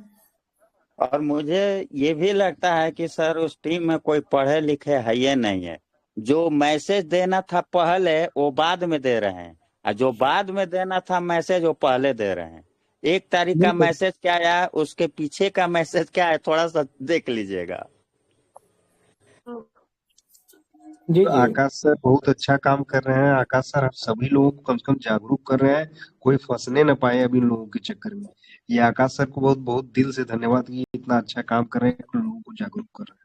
और मुझे ये भी लगता है कि सर उस टीम में कोई पढ़े लिखे है ये नहीं है। जो मैसेज देना था पहले वो बाद में दे रहे हैं, और जो बाद में देना था मैसेज वो पहले दे रहे हैं। 1 तारीख का बिल्कुल मैसेज क्या आया, उसके पीछे का मैसेज क्या है, थोड़ा सा देख लीजिएगा। जी जी। आकाश सर बहुत अच्छा काम कर रहे हैं। आकाश सर आप सभी लोगों को कम से कम जागरूक कर रहे हैं, कोई फंसने न पाए अभी इन लोगों के चक्कर में। ये आकाश सर को बहुत बहुत दिल से धन्यवाद कि इतना अच्छा काम कर रहे हैं, लोगों को जागरूक कर रहे हैं।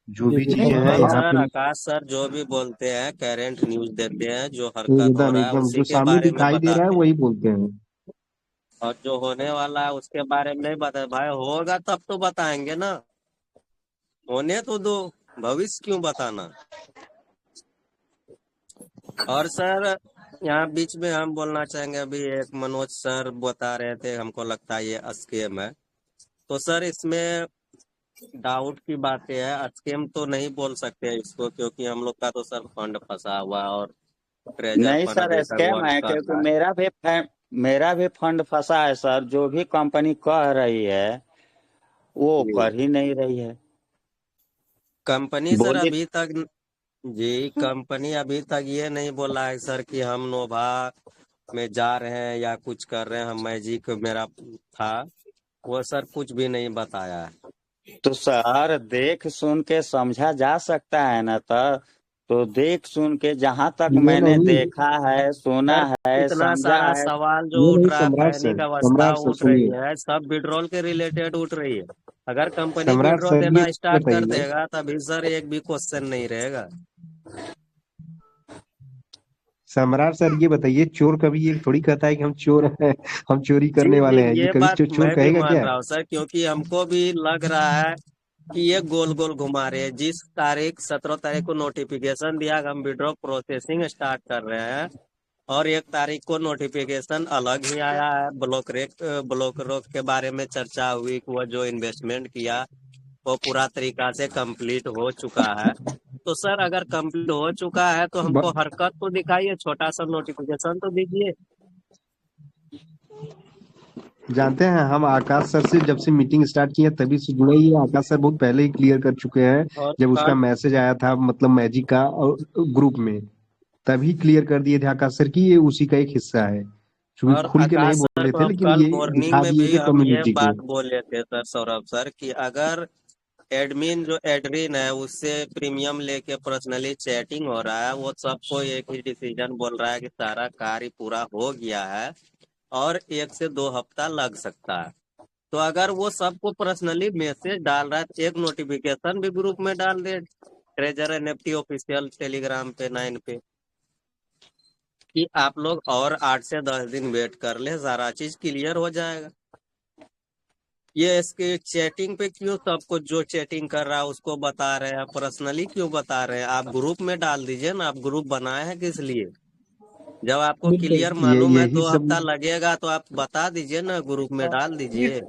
जो जी भी जी चीजें हैं धन्यवाद। मनोज यहाँ सर पे आकाश सर जो भी बोलते हैं करंट न्यूज देते हैं, जो हरकत हो एकदम रहा है एकदम उसी जो के सामने बारे में दिखाई दे रहा है बताते हैं। वही बोलते हैं। और जो होने वाला है उसके बारे में नहीं बता भाई, होगा तब तो बताएंगे ना, होने तो दो, भविष्य क्यों बताना। और सर यहाँ बीच में हम बोलना चाहेंगे, अभी एक मनोज सर बता रहे थे, हमको लगता है ये स्कैम है। तो सर इसमें डाउट की बातें है, स्कैम तो नहीं बोल सकते इसको, क्योंकि हम लोग का तो सर फंड फंसा हुआ है और ट्रेजर नहीं फंड सर, अभी तक स्कैम वर्क है, कर क्योंकि रहा है। मेरा भी फंड फंसा है सर। जो भी कंपनी कह रही है वो जी। कर ही नहीं रही है। कंपनी सर बोलिए। अभी तक, जी कंपनी अभी तक ये नहीं बोला है सर कि हम नोभा में जा रहे हैं या कुछ कर रहे हैं, हम मैजिक मेरा था, वो सर कुछ भी नहीं बताया है। तो सर देख सुन के समझा जा सकता है ना, तो देख सुन के जहां तक ये मैंने नहीं देखा है, सुना सर है, इतना समझा सारा है। सवाल जो ये उठ नहीं रहा है, पैनिक अवस्था सम्राट सर उठ रही सुनिए। है, सब विड्रॉल के रिलेटेड उठ रही है। अगर कंपनी सम्राट विड्रॉ सर ये देना स्टार्ट कर बताइए, देगा तभी सर एक भी क्वेश्चन नहीं रहेगा। सम्राट सर ये बताइए, चोर कभी ये थोड़ी कहता है कि हम चोर हैं, हम चोरी जी करने जी, वाले हैं। ये ये कभी बात चोर मैं भी कहेगा मान क्या? रहा हूँ सर, क्योंकि हमको भी लग रहा है कि ये गोल गोल घुमा रहे हैं। जिस तारीख 17 तारीख को नोटिफिकेशन दिया कि हम विड्रॉ प्रोसेसिंग स्टार्ट कर रहे हैं, और 1 तारीख को नोटिफिकेशन अलग ही आया है। ब्लॉक रोक के बारे में चर्चा हुई कि वो जो इन्वेस्टमेंट किया वो पूरा तरीका से कंप्लीट हो चुका है। तो सर अगर कंप्लीट हो चुका है तो हमको ब- हरकत तो दिखाइए, छोटा सा नोटिफिकेशन तो दीजिए। जानते हैं, हम आकाश सर से जब से मीटिंग स्टार्ट किए तभी से जुड़े ही हैं। आकाश सर बहुत पहले ही क्लियर कर चुके हैं, और जब उसका कल मैसेज आया था मतलब मैजिक का और ग्रुप में, तभी क्लियर कर दिए थे आकाश सर की ये उसी का एक हिस्सा है। क्योंकि और खुल के नहीं आकाश सर बोले को थे, हम लेकिन कल ये मॉर्निंग दिखा में दिए भी थे हम ये कम्युनिटी को। बात बोले थे सर सौरभ सर कि अगर एडमिन जो एडमिन है उससे प्रीमियम लेके पर्सनली चैटिंग हो रहा है, वो सबको एक ही डिसीजन बोल रहा है कि सारा कार्य पूरा हो गया है और 1 से 2 हफ्ता लग सकता है। तो अगर वो सबको पर्सनली मैसेज डाल रहा है तो एक नोटिफिकेशन भी ग्रुप में डाल दे, ट्रेजर एनएफटी ऑफिशियल टेलीग्राम पे 9 पे, कि आप लोग और 8 से 10 दिन वेट कर ले, सारा चीज क्लियर हो जाएगा। ये इसके चैटिंग पे क्यों सबको जो चैटिंग कर रहा है उसको बता रहे हैं, पर्सनली क्यों बता रहे हैं? आप ग्रुप में डाल दीजिए ना, आप ग्रुप बनाए हैं किस लिए? जब आपको बिल्कुल। क्लियर ये मालूम है यही 2 हफ्ता सब लगेगा तो आप बता दीजिए ना, ग्रुप में डाल दीजिए।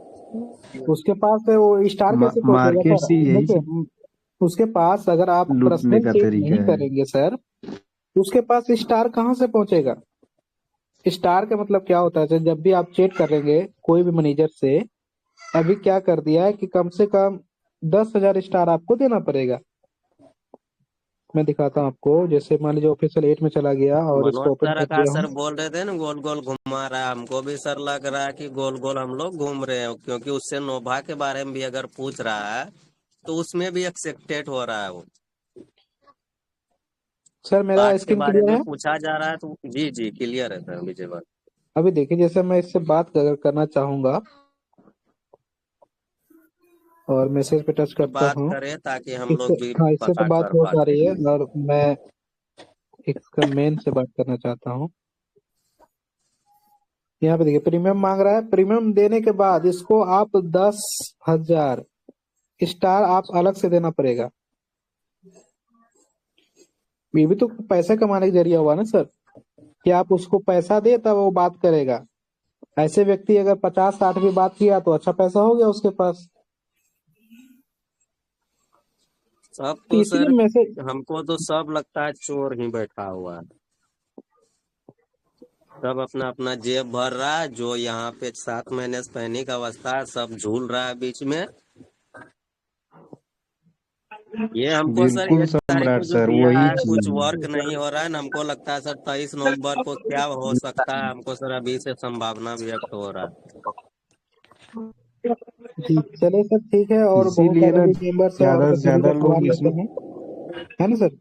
उसके पास है वो स्टार कैसे पहुंचेगा मार्केट सर? से यही देखिए, सब उसके पास अगर आप लूटने पर्सनल का चेक तरीका नहीं है। करेंगे सर, तो उसके पास स्टार कहाँ से पहुंचेगा? स्टार का मतलब क्या होता है सर? जब भी आप चेक करेंगे कोई भी मैनेजर से, अभी क्या कर दिया है कि कम से कम 10,000 स्टार आपको देना पड़ेगा। मैं दिखाता हूँ आपको। जैसे मान लीजिए ऑफिशियल 8 में चला गया और मनोज इसको ओपन सर कर आकाश दिया सर हूँ। बोल रहे थे ना गोल गोल घुमा रहा है, हमको भी सर लग रहा है कि गोल गोल हम लोग घूम रहे हैं, क्योंकि उससे नोभा के बारे में भी अगर पूछ रहा है तो उसमें भी एक्सेप्टेड हो रहा है वो। सर मेरा पार्ट के स्क्रीन बारे क्लियर में है? पूछा जा रहा है तो जी जी क्लियर है सर विजय बात। अभी देखिए, जैसे मैं इससे बात अगर करना चाहूंगा और मैसेज पे टच तो करता बात हूँ, करें ताकि हम इससे, लोग भी हाँ इससे तो पता बात कर हो पा पाते रही है, हैं। और मैं इसका मेन से बात करना चाहता हूँ। यहाँ पे देखिए प्रीमियम मांग रहा है। प्रीमियम देने के बाद इसको आप 10,000 स्टार आप अलग से देना पड़ेगा। ये भी तो पैसा कमाने का जरिया हुआ ना सर, कि आप उसको पैसा दे तब वो बात करेगा। ऐसे व्यक्ति अगर 50-60 भी बात किया तो अच्छा पैसा हो गया उसके पास। सब तो तो इसीलिए सर मैसेज, हमको तो सब लगता है चोर ही बैठा हुआ है, सब अपना अपना जेब भर रहा है। जो यहाँ पे 7 महीने से पैनिक अवस्था है, सब झूल रहा है बीच में। ये हमको सर बिल्कुल 1 तारीख को सम्राट जो सर, दिया वही है कुछ चीज वर्क है। नहीं हो रहा है, हमको लगता है सर 23 नवंबर को क्या हो सकता है, हमको सर अभी से संभावना व्यक्त हो रहा है। जी चले सर, ठीक है। और बहुत इसीलिए सारे ना भी मेंबर्स है और ज्यादा भी से सभी का ज्यादा सवाल लोग लेते इसमें हैं, है ना सर?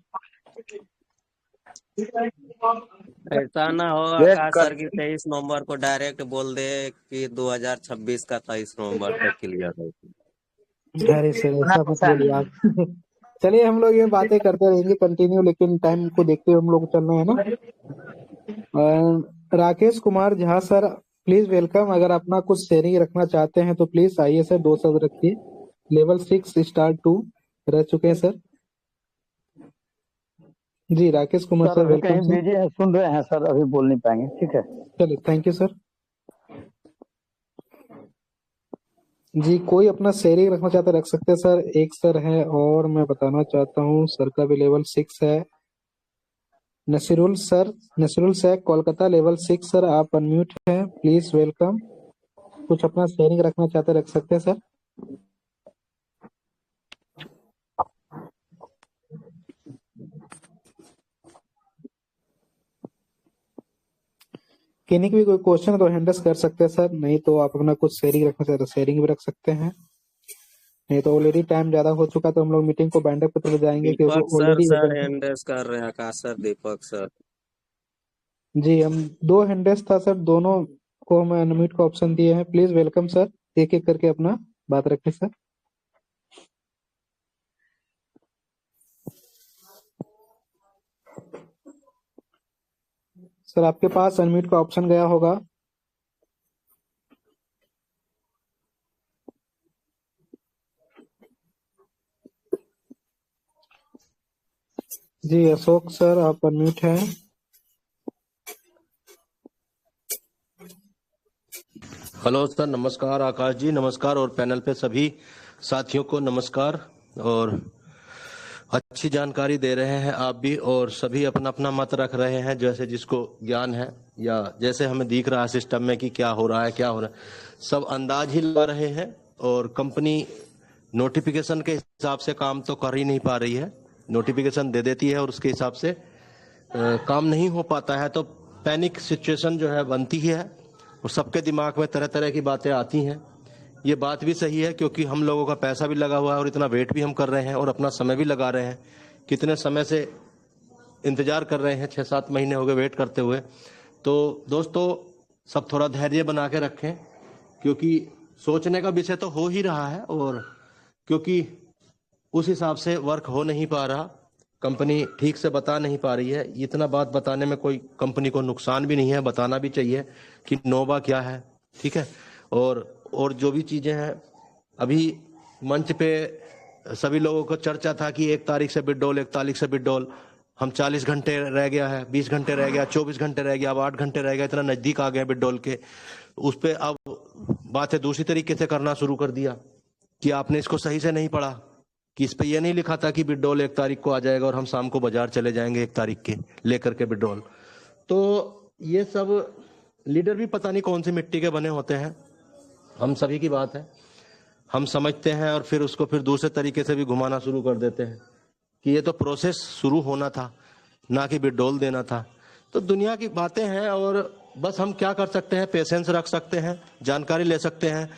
ऐसा ना हो वेट आकाश कर। सर की 23 नवंबर को डायरेक्ट बोल दे कि 2026 का 23 नवंबर तक क्लियर है। अरे सर ऐसा मत बोलिए आप। चलिए, हम लोग ये बातें करते रहेंगे कंटिन्यू, लेकिन टाइम को देखते हुए हम लोग को चलना है ना। Rakesh Kumar Jha sir please welcome. अगर अपना कुछ शेयरिंग रखना चाहते हैं तो प्लीज आइए सर, 2 शब्द रखिए। लेवल 6 स्टार 2 रह चुके हैं सर। जी राकेश कुमार सर सर, अभी वेलकम कहीं सर। बिजी हैं, सुन रहे हैं सर, अभी बोल नहीं पाएंगे। ठीक है। चलिए, थैंक यू सर। जी कोई अपना शेयरिंग रखना चाहता है रख सकते हैं सर। एक सर है और मैं बताना चाहता हूँ सर का भी लेवल 6 है। Nasirul sir, Nasirul Sheikh Kolkata, level 6 sir, आप अनम्यूट हैं, प्लीज वेलकम। कुछ अपना शेयरिंग रखना चाहते हैं रख सकते हैं सर। किन्हीं की भी कोई क्वेश्चन है तो हैंडल्स कर सकते हैं सर, नहीं तो आप अपना कुछ शेयरिंग रखना चाहते हैं शेयरिंग भी रख सकते हैं। नहीं तो ऑलरेडी टाइम ज्यादा हो चुका तो हम लोग मीटिंग को बाइंड अप पे चले जाएंगे क्योंकि दीपक सर ऑलरेडी सर हैंडरेस कर रहे हैं, आकाश सर, दीपक सर। जी हम 2 हैंडल्स था सर, दोनों को हम अनम्यूट का ऑप्शन दिए हैं। प्लीज वेलकम सर, एक एक करके अपना बात रखें सर। सर आपके पास अनम्यूट का ऑप्शन गया होगा। जी अशोक सर, आप अनम्यूट हैं। हेलो सर, नमस्कार आकाश जी, नमस्कार, और पैनल पे सभी साथियों को नमस्कार। और अच्छी जानकारी दे रहे हैं आप भी, और सभी अपना अपना मत रख रहे हैं जैसे जिसको ज्ञान है या जैसे हमें दिख रहा है सिस्टम में कि क्या हो रहा है क्या हो रहा है। सब अंदाज ही लगा रहे हैं और कंपनी नोटिफिकेशन के हिसाब से काम तो कर ही नहीं पा रही है। नोटिफिकेशन दे देती है और उसके हिसाब से काम नहीं हो पाता है, तो पैनिक सिचुएशन जो है बनती ही है और सबके दिमाग में तरह तरह की बातें आती हैं। ये बात भी सही है क्योंकि हम लोगों का पैसा भी लगा हुआ है और इतना वेट भी हम कर रहे हैं और अपना समय भी लगा रहे हैं। कितने समय से इंतजार कर रहे हैं, 6-7 महीने हो गए वेट करते हुए। तो दोस्तों सब थोड़ा धैर्य बना के रखें क्योंकि सोचने का विषय तो हो ही रहा है, और क्योंकि उस हिसाब से वर्क हो नहीं पा रहा, कंपनी ठीक से बता नहीं पा रही है। इतना बात बताने में कोई कंपनी को नुकसान भी नहीं है, बताना भी चाहिए कि नोवा क्या है, ठीक है। और जो भी चीजें हैं, अभी मंच पे सभी लोगों को चर्चा था कि 1 तारीख से विड्रॉल, 1 तारीख से विड्रॉल। हम 40 घंटे रह गया है, 20 घंटे रह गया, 24 घंटे रह गया, अब 8 घंटे रह गया, इतना नजदीक आ गए विड्रॉल के। उस पर अब बातें दूसरी तरीके से करना शुरू कर दिया कि आपने इसको सही से नहीं पढ़ा, कि इस पे ये नहीं लिखा था कि विड्रॉल 1 तारीख को आ जाएगा और हम शाम को बाजार चले जाएंगे 1 तारीख के लेकर के विड्रॉल। तो ये सब लीडर भी पता नहीं कौन सी मिट्टी के बने होते हैं। हम सभी की बात है, हम समझते हैं और फिर उसको फिर दूसरे तरीके से भी घुमाना शुरू कर देते हैं कि ये तो प्रोसेस शुरू होना था, ना कि विड्रॉल देना था। तो दुनिया की बातें हैं और बस हम क्या कर सकते हैं, पेशेंस रख सकते हैं, जानकारी ले सकते हैं।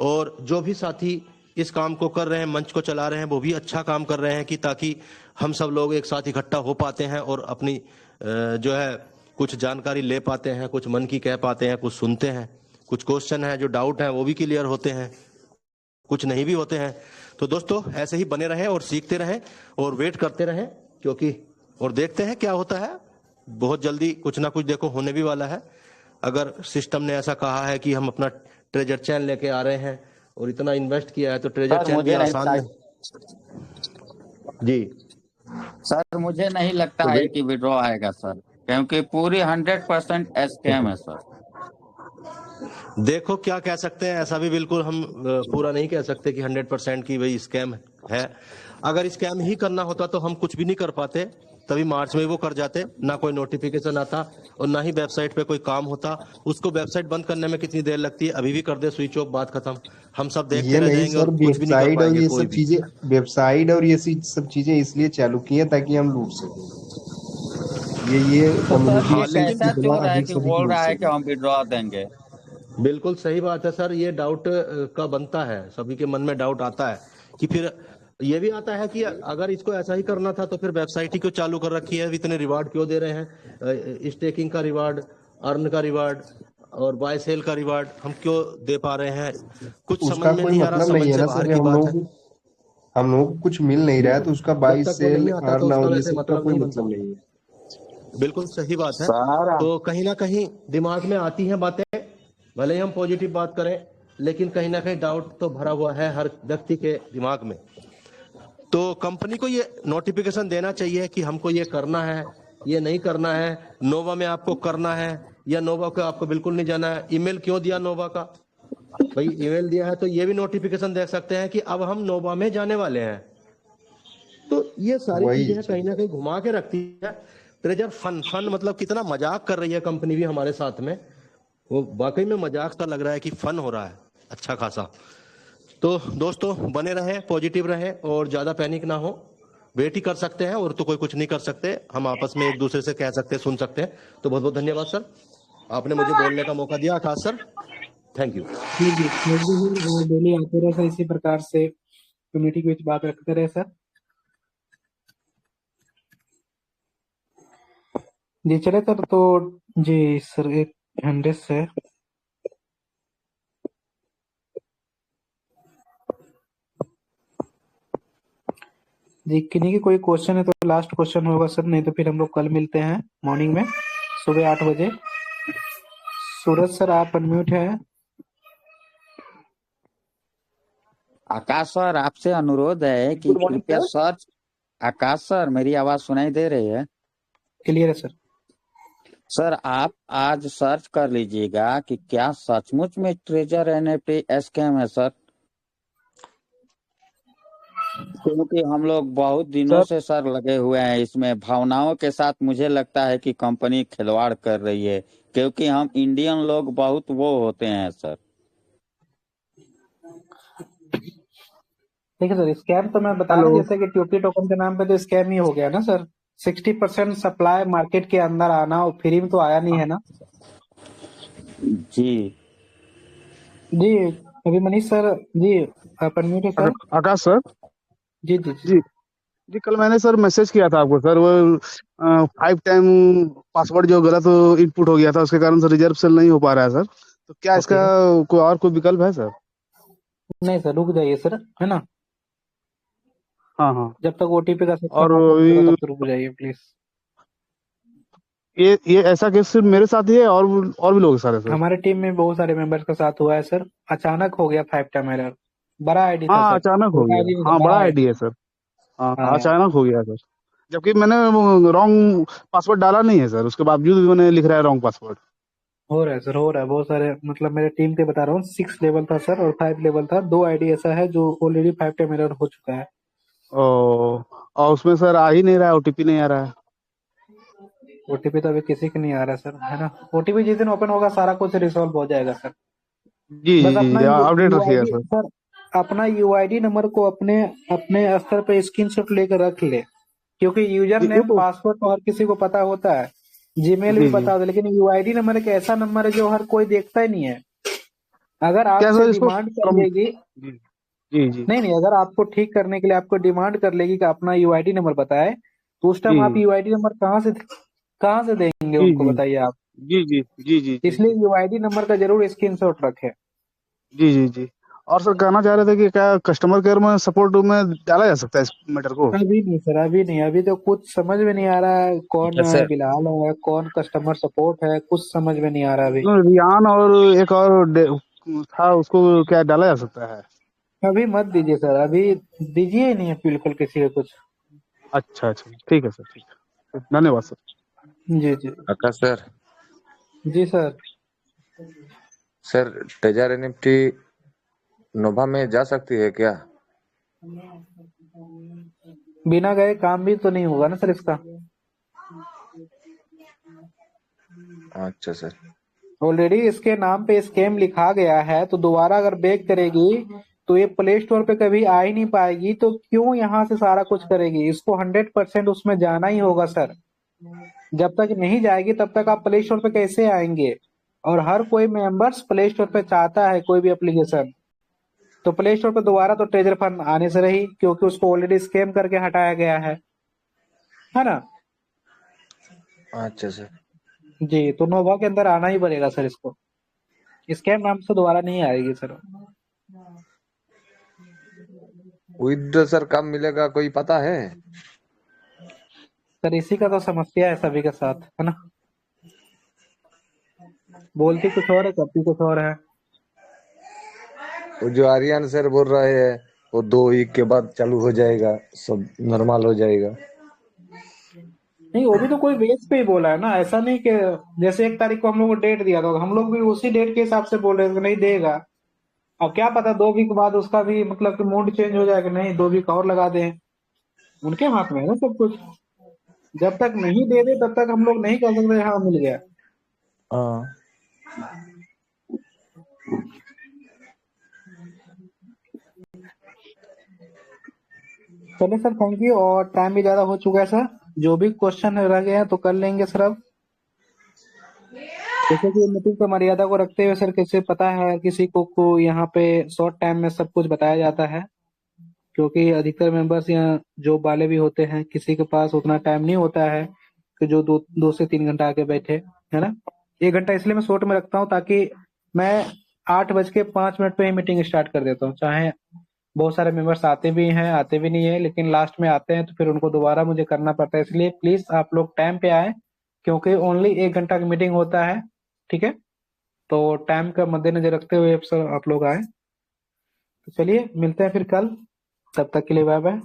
और जो भी साथी इस काम को कर रहे हैं, मंच को चला रहे हैं, वो भी अच्छा काम कर रहे हैं कि ताकि हम सब लोग एक साथ इकट्ठा हो पाते हैं और अपनी जो है कुछ जानकारी ले पाते हैं, कुछ मन की कह पाते हैं, कुछ सुनते हैं, कुछ क्वेश्चन है जो डाउट है वो भी क्लियर होते हैं, कुछ नहीं भी होते हैं। तो दोस्तों ऐसे ही बने रहें और सीखते रहें और वेट करते रहें, क्योंकि और देखते हैं क्या होता है। बहुत जल्दी कुछ ना कुछ देखो होने भी वाला है। अगर सिस्टम ने ऐसा कहा है कि हम अपना ट्रेजर चैन लेके आ रहे हैं और इतना इन्वेस्ट किया है, तो ट्रेजर चैन भी आसान नहीं। जी सर मुझे नहीं लगता है कि विड्रॉ आएगा सर, क्योंकि पूरी 100% स्कैम है सर। देखो क्या कह सकते हैं, ऐसा भी बिल्कुल हम पूरा नहीं कह सकते कि 100% की वही स्कैम है। अगर स्कैम ही करना होता तो हम कुछ भी नहीं कर पाते, तभी मार्च में वो कर जाते, ना कोई नोटिफिकेशन आता और ना ही वेबसाइट पे कोई काम होता। उसको वेबसाइट बंद करने में कितनी देर लगती है, अभी भी कर दे स्विच ऑफ, बात खत्म। हम सब देखते रह जाएंगे और कुछ भी नहीं कर पाएंगे कोई भी। वेबसाइट और ये सब चीजें इसलिए चालू की हैं ताकि हम लूट सकें। ये ऐसा क्यों रहा है कि बोल रहा है कि हम विड्रॉ देंगे? बिल्कुल सही बात है सर, ये डाउट का बनता है, सभी के मन में डाउट आता है कि फिर ये भी आता है कि अगर इसको ऐसा ही करना था तो फिर वेबसाइट ही क्यों चालू कर रखी है, इतने रिवार्ड क्यों दे रहे हैं, स्टेकिंग का रिवार्ड, अर्न का रिवार्ड और बाय सेल का रिवार्ड हम क्यों दे पा रहे हैं, कुछ समझ में नहीं आ रहा, समझ से बाहर की बात है। हम लोग को कुछ मिल नहीं रहा है तो उसका बाय सेल अर्न और ये सब का कोई मतलब नहीं है। बिल्कुल सही बात है। तो कहीं ना कहीं दिमाग में आती हैं बातें, भले ही हम पॉजिटिव बात करें, लेकिन कहीं ना कहीं डाउट तो भरा हुआ है हर व्यक्ति के दिमाग में। तो कंपनी को ये नोटिफिकेशन देना चाहिए कि हमको ये करना है, ये नहीं करना है, नोवा में आपको करना है या नोवा को आपको बिल्कुल नहीं जाना है। ईमेल क्यों दिया नोवा का? भाई ईमेल दिया है तो ये भी नोटिफिकेशन देख सकते हैं कि अब हम नोवा में जाने वाले हैं। तो ये सारी चीजें कहीं ना कहीं घुमा के रखती है। ट्रेजर फन मतलब कितना मजाक कर रही है कंपनी भी हमारे साथ में, वो वाकई में मजाक सा लग रहा है कि फन हो रहा है अच्छा खासा। तो दोस्तों बने रहें, पॉजिटिव रहें और ज्यादा पैनिक ना हो। वेट ही कर सकते हैं और तो कोई कुछ नहीं कर सकते, हम आपस में एक दूसरे से कह सकते हैं, सुन सकते हैं। तो बहुत बहुत धन्यवाद सर, आपने मुझे बोलने का मौका दिया। Akash sir, thank you. जी जी, डेली आते रहे सर, इसी प्रकार से कम्युनिटी के बीच बात रखते रहे सर। जी चले सर, तो जी सर एक 100 से जी किन्हीं की कोई क्वेश्चन है तो लास्ट क्वेश्चन होगा सर, नहीं तो फिर हम लोग कल मिलते हैं मॉर्निंग में सुबह 8 बजे। सूरज सर आप अनम्यूट हैं। आकाश सर, आपसे अनुरोध है कि गुड मॉर्निंग कृपया सर। सर्च। आकाश सर, मेरी आवाज सुनाई दे रही है? क्लियर है सर। सर आप आज सर्च कर लीजिएगा कि क्या सचमुच में ट्रेजर एनएफटी स्कैम है सर, क्योंकि हम लोग बहुत दिनों सर से सर लगे हुए हैं इसमें। भावनाओं के साथ मुझे लगता है कि कंपनी खिलवाड़ कर रही है, क्योंकि हम इंडियन लोग बहुत वो होते हैं सर। देखिए सर, स्कैम तो मैं बता रहा हूँ, जैसे कि ट्यूटी टोकन के नाम पे तो स्कैम ही हो गया ना सर। 60% सप्लाई मार्केट के अंदर आना और फ्री में तो आया नहीं है ना जी जी। अभी मनीष सर जी आप अनम्यूट है सर। आकाश सर। जी जी जी। जी जी, कल मैंने सर मैसेज किया था आपको सर, वो 5 टाइम पासवर्ड जो गलत इनपुट हो गया था, उसके कारण सर रिजर्व सेल नहीं हो पा रहा है सर। तो क्या इसका कोई विकल्प है सर? नहीं सर, रुक जाइए सर, है ना। हाँ हाँ। जब तक ओटीपी का सेक्शन और ओपन नहीं होगा तब तक रुक जाइए प्लीज। ये ऐसा केस सिर्फ मेरे साथ ही है और भी लोग हैं सर? हमारे टीम में बहुत सारे मेंबर्स के साथ हुआ है सर। अचानक हो गया 5 टाइम एरर। बड़ा आईडी था हाँ सर, अचानक हो छोटा गया, आईडी नहीं था, हाँ बड़ा बड़ा आईडी। आईडी है सर। हाँ हाँ अचानक हो गया सर, जबकि मैंने रॉन्ग पासवर्ड डाला नहीं है सर, उसके बावजूद भी मैंने लिख रहा है रॉन्ग पासवर्ड। हो रहा है सर, हो रहा है बहुत सारे, मतलब मेरे टीम के बता रहा हूँ 6 लेवल था सर और 5 लेवल था। 2 आईडी ऐसा है जो ऑलरेडी 5 टाइम एरर हो चुका है। और उसमें सर आ ही नहीं रहा है, ओटीपी नहीं आ रहा है। ओटीपी तो अभी किसी के नहीं आ रहा है सर, है ना। ओटीपी जिस दिन ओपन होगा सारा कुछ रिसॉल्व हो जाएगा सर। जी बस जी अपना जी, अपडेट रखिएगा यूआईडी सर। सर, अपना यूआईडी नंबर को अपने अपने स्तर पे स्क्रीनशॉट लेकर रख ले, क्योंकि यूजर जी वो नेम तो पासवर्ड तो हर किसी को पता होता है, जीमेल भी जी जी, पता होता है, लेकिन यूआईडी नंबर एक ऐसा नंबर है जो हर कोई देखता ही नहीं है। अगर क्या आपसे सर इसको डिमांड कर कम? लेगी, जी जी जी नहीं नहीं, अगर आपको ठीक करने के लिए आपको डिमांड कर लेगी कि अपना यूआईडी नंबर बताए, तो उस टाइम आप जी यूआईडी नंबर कहाँ से देंगे जी उनको, जी बताइए आप। जी जी जी जी जी इसलिए यूआईडी नंबर का जरूर स्क्रीनशॉट रखें। जी जी जी। और सर कहना चाह रहे थे कि क्या कस्टमर केयर में सपोर्ट में डाला जा सकता है इस मैटर को? अभी नहीं सर, अभी नहीं, अभी तो कुछ समझ में नहीं आ रहा है, कौन सर बिलाल है, कौन कस्टमर सपोर्ट है, कुछ समझ में नहीं आ रहा अभी। रियान और एक और था, उसको क्या डाला जा सकता है? अभी मत दीजिए सर, अभी दीजिए ही नहीं बिल्कुल किसी को कुछ। अच्छा अच्छा, ठीक है सर, ठीक है, धन्यवाद सर। जी जी आकाश सर। जी sir. Sir treasure NFT Nova में जा सकती है क्या? बिना गए काम भी तो नहीं होगा ना सर इसका। अच्छा सर। ऑलरेडी इसके नाम पे स्कैम लिखा गया है, तो दोबारा अगर बैक करेगी तो ये प्ले स्टोर पे कभी आ ही नहीं पाएगी, तो क्यों यहाँ से सारा कुछ करेगी। इसको 100% उसमें जाना ही होगा सर। जब तक नहीं जाएगी तब तक आप प्ले स्टोर पे कैसे आएंगे। और हर कोई मेंबर्स प्ले स्टोर पे चाहता है कोई भी एप्लीकेशन, तो प्ले स्टोर पे दोबारा तो ट्रेजर फंड आने से रही, क्योंकि उसको ऑलरेडी स्कैम करके हटाया गया है ना। अच्छा सर। जी, तो नोवा के अंदर आना ही पड़ेगा सर इसको, स्कैम नाम से दोबारा नहीं आएगी सर। विद सर कब मिलेगा कोई पता है? सर इसी का तो समस्या है सभी के साथ, है ना। बोलती कुछ और है, करती कुछ और है। वो जो आर्यन सर बोल रहे हैं वो 2 वीक के बाद चालू हो जाएगा, सब नॉर्मल हो जाएगा। नहीं, वो भी तो कोई बेस पे ही बोला है ना, ऐसा नहीं कि जैसे 1 तारीख को हम लोग को डेट दिया था, हम लोग भी उसी डेट के हिसाब से बोल रहे थे कि नहीं देगा। अब क्या पता 2 वीक बाद उसका भी मतलब कि मूड चेंज हो जाए कि नहीं 2 वीक और लगा दें। उनके हाथ में है ना सब कुछ। जब तक नहीं दे दे तब तक हम लोग नहीं कह सकते हाँ मिल गया। हाँ चलिए सर, थैंक यू। और टाइम भी ज्यादा हो चुका है सर, जो भी क्वेश्चन रह गए हैं तो कर लेंगे सर अब। जैसे कि मीटिंग पर मर्यादा को रखते हुए सर, कैसे पता है किसी को यहाँ पे शॉर्ट टाइम में सब कुछ बताया जाता है, क्योंकि अधिकतर मेंबर्स यहाँ जॉब वाले भी होते हैं, किसी के पास उतना टाइम नहीं होता है कि जो 2 से 3 घंटा आके बैठे, है ना। 1 घंटा इसलिए मैं शॉर्ट में रखता हूँ ताकि मैं 8:05 पे ही मीटिंग स्टार्ट कर देता हूँ। चाहे बहुत सारे मेंबर्स आते भी हैं, आते भी नहीं है, लेकिन लास्ट में आते हैं तो फिर उनको दोबारा मुझे करना पड़ता है। इसलिए प्लीज आप लोग टाइम पे आए, क्योंकि ओनली 1 घंटा की मीटिंग होता है, ठीक है। तो टाइम का मद्देनजर रखते हुए सर आप लोग आए। तो चलिए मिलते हैं फिर कल, तब तक के लिए बाय बाय।